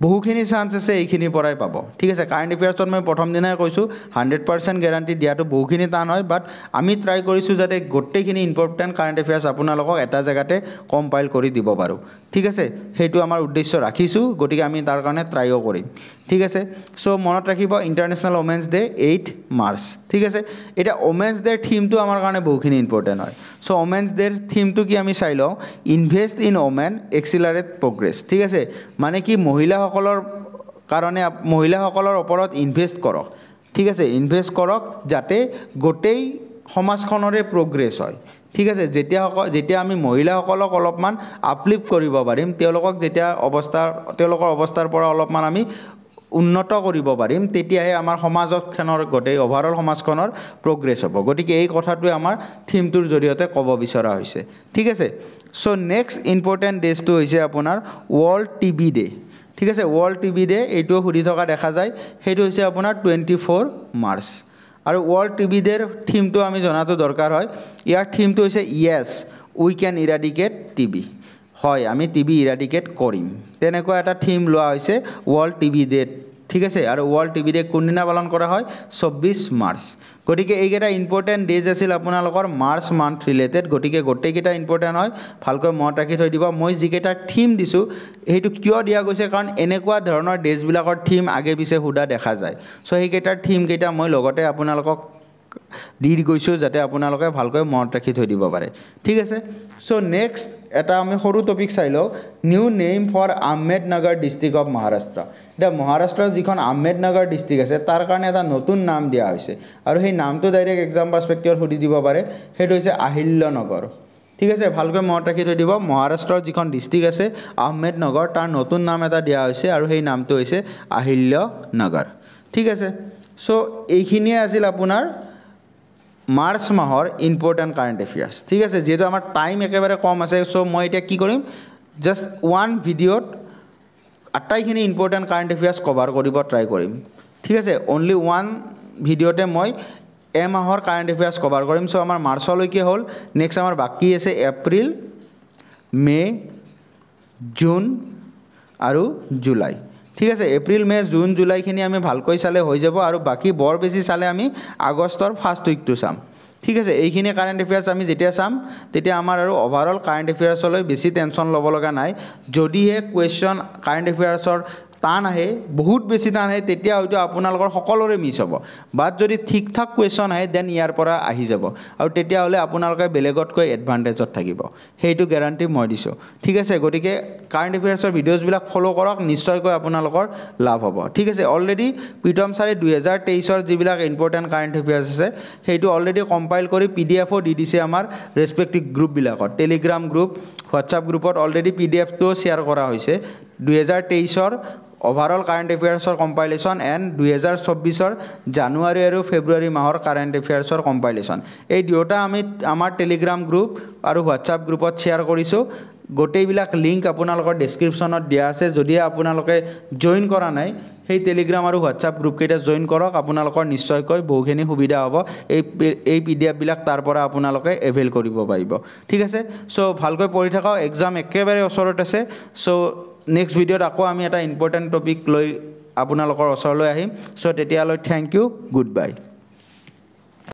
বহুখিনি চান্স আছে এইখিনি পৰাই পাব ঠিক আছে কাৰেন্ট এফেয়াৰ্সত মই প্ৰথম দিনাই কৈছো 100% গ্যাৰান্টি দিয়াটো বহুখিনি টান হয় বাট আমি ট্ৰাই কৰিছো যাতে গোটেইখিনি ইম্পৰ্টেন্ট কাৰেন্ট এফেয়াৰ্স আপোনালোকক এটা জায়গাতে কম্পাইল কৰি দিব পাৰো ঠিক আছে হেতু আমাৰ উদ্দেশ্য ৰাখিছো গতিকে আমি তাৰ কাৰণে ট্ৰাইও কৰিম ঠিক আছে সো মনত ৰাখিব ইন্টাৰনেশ্যনেল ওমেন্স ডে 8 মাৰ্চ ঠিক আছে এটা ওমেন্স ডে থিমটো আমাৰ কাৰণে বহুখিনি ইম্পৰ্টেন্ট হয় সো ওমেন্স ডে থিমটো কি আমি চাই লওঁ invest in women accelerate progress ঠিক আছে মানে কি মহিলাসকলৰ কাৰণে মহিলাসকলৰ ওপৰত ইনভেস্ট কৰক ঠিক আছে ইনভেস্ট কৰক যাতে গোটেই সমাজখনৰে প্ৰগ্ৰেছ হয় ঠিক আছে যেতিয়া আমি মহিলাসকলক অলপমান আপলিফ্ট কৰিব পাৰিম তেওঁলোকক যেতিয়া তেওঁলোকৰ অৱস্থাৰ পৰা অলপমান আমি উন্নত কৰিব পাৰিম তেতিয়াহে আমাৰ সমাজখনৰ গোটেই ওভাৰঅল সমাজখনৰ প্ৰগ্ৰেছ হ'ব গতিকে এই কথাটোৱে আমাৰ থিমটোৰ জৰিয়তে ক'ব বিচৰা হৈছে ঠিক আছে সো নেক্সট ইম্পৰ্টেন্ট ডেজটো হৈছে আপোনাৰ ওয়াৰ্ল্ড টিবি ডে ঠিক আছে ওয়াৰ্ল্ড টিবি ডে এইটো সুধি থকা দেখা যায় হেতু হৈছে আপোনাৰ 24 মাৰ্চ আৰু ওয়াৰ্ল্ড টিবি ডেৰ থিমটো আমি জনাটো দৰকাৰ হয় ইয়াৰ থিমটো হৈছে ইয়েস উই ক্যান ইৰাডিকেট টিবি হয় আমি টিবি ইৰাডিকেট কৰিম তেনেকুৱা এটা থিম লোৱা হৈছে ওয়াৰ্ল্ড টিবি ডে ঠিক আছে আৰু ওয়াৰ্ল্ড টিবি ডে কোনদিনা পালন কৰা হয় 24 মাৰ্চ গতিকে এইকেইটা ইম্পৰ্টেন্ট ডেজ আছিল আপোনালোকৰ মাৰ্চ মান্থ ৰিলেটেড গতিকে গোটেইকেইটা ইম্পৰ্টেন্ট হয় ভালকৈ মনত ৰাখি থৈ দিব মই যিকেইটা থিম দিছো এইটো কিয় দিয়া গৈছে কাৰণ এনেকুৱা ধৰণৰ ডেজ বিলাকৰ থিম আগে পিছে হুদা দেখা যায় সো এইকেইটাৰ থিম কেইটা মই লগতে আপোনালোকক দি গৈছো যাতে আপোনালোকে ভালকৈ মনত ৰাখি থৈ দিব পাৰে ঠিক আছে সো নেক্সট এটা আমি সৰু টপিক চাই লও new name for Ahmednagar district of Maharashtra এটা মহাৰাষ্ট্ৰৰ যিখন আহমেদনগৰ ডিস্ট্ৰিক্ট আছে তাৰ কাৰণে এটা নতুন নাম দিয়া হৈছে আৰু সেই নামটো ডাইৰেক্ট এক্সাম পাৰ্সপেক্টিভত সুধি দিব পাৰে হেতু হৈছে আহিল্যনগৰ ঠিক আছে ভালকৈ মনত ৰাখি থৈ দিব মহাৰাষ্ট্ৰৰ যিখন ডিস্ট্ৰিক্ট আছে আহমেদনগৰ তাৰ নতুন নাম এটা দিয়া হৈছে আৰু সেই নামটো হৈছে আহিল্যনগৰ ঠিক আছে সো এইখিনিয়ে আছিল আপোনাৰ মাৰ্চ মাহৰ ইম্পৰ্টেন্ট কাৰেন্ট এফেয়াৰ্স ঠিক আছে যেটো আমাৰ টাইম একেবাৰে কম আছে সো মই এটা কি কৰিম জাস্ট ওয়ান ভিডিওত আটাইখিনি ইম্পৰ্টেন্ট কাৰেন্ট এফেয়াৰ্স কভাৰ কৰিব ট্ৰাই কৰিম ঠিক আছে অনলি ওয়ান ভিডিওতে মই মাহৰ কাৰেন্ট এফেয়াৰ্স কভাৰ কৰিম সো আমাৰ মাৰ্চলৈকে হ'ল নেক্সট আমাৰ বাকি আছে এপ্ৰিল মে জুন আৰু জুলাই ঠিক আছে এপ্ৰিল মে জুন জুলাইখিনি আমি ভালকৈ চালে হৈ যাব আৰু বাকি বৰ বেছি চালে আমি আগষ্টৰ ফাৰ্স্ট উইকটো চাম ঠিক আছে এইখিনি কাৰেন্ট এফেয়াৰ্স আমি যেতিয়া চাম তেতিয়া আমাৰ আৰু ওভাৰঅল কাৰেন্ট এফেয়াৰ্সলৈ বেছি টেনচন ল'ব লগা নাই যদিহে কোৱেশ্চন কাৰেন্ট এফেয়াৰ্সৰ টান আহে বহুত বেছি টান আহে তেতিয়া হয়তো আপোনালোকৰ সকলোৰে মিছ হ'ব বাট যদি ঠিক ঠাক কোৱেশ্চন আহে দেন ইয়াৰ পৰা আহি যাব আৰু তেতিয়া হলে আপোনালোকে বেলেগতকৈ এডভান্টেজত থাকিব হেইটো গ্যাৰান্টি মই দিছো ঠিক আছে গতিকে কাৰেন্ট এফেয়াৰ্সৰ ভিডিওজ বিলাক ফলো কৰক নিশ্চয়কৈ আপোনালোকৰ লাভ হ'ব ঠিক আছে অলৰেডি প্ৰীতম ছাৰে 2023 ৰ যিবিলাক ইম্পৰ্টেন্ট কাৰেন্ট এফেয়াৰ্স আছে হেইটো অলৰেডি কম্পাইল কৰি পিডিএফও দি দিছে আমাৰ ৰেসপেক্টিভ গ্ৰুপ বিলাকত টেলিগ্ৰাম গ্ৰুপ হোৱাটসঅ্যাপ গ্ৰুপত অলৰেডি পিডিএফ টো শেয়াৰ কৰা হৈছে 2023 ৰ ওভাৰঅল কাৰেন্ট এফেয়াৰ্সৰ কম্পাইলেশ্যন এণ্ড 2024 ৰ জানুৱাৰী আৰু ফেব্ৰুৱাৰী মাহৰ কাৰেন্ট এফেয়াৰ্সৰ কম্পাইলেশ্যন এই দুটা আমি আমাৰ টেলিগ্ৰাম গ্ৰুপ আৰু হোৱাটসঅ্যাপ গ্ৰুপত শেয়াৰ কৰিছো গোটেইবিলাক লিংক আপোনালোকৰ ডেসক্ৰিপচনত দিয়া আছে যদি আপোনালোকে জয়েন কৰা নাই সেই টেলিগ্ৰাম আৰু হোৱাটসঅ্যাপ গ্ৰুপ কেইটা জয়েন কৰক আপোনালোকৰ নিশ্চয়কৈ বহুখিনি সুবিধা হ'ব এই পিডিএফ বিলাক তাৰ পৰা আপোনালোকে এভেইল কৰিব পাৰিব ঠিক আছে সো ভালকৈ পঢ়ি থাকক এক্সাম একেবাৰে ওচৰত আছে সো নেক্সট ভিডিওত আকৌ আমি এটা ইম্পৰ্টেন্ট টপিক লৈ আপোনালোকৰ ওচৰলৈ আহিম সো তেতিয়ালৈ থ্যাংক ইউ গুড বাই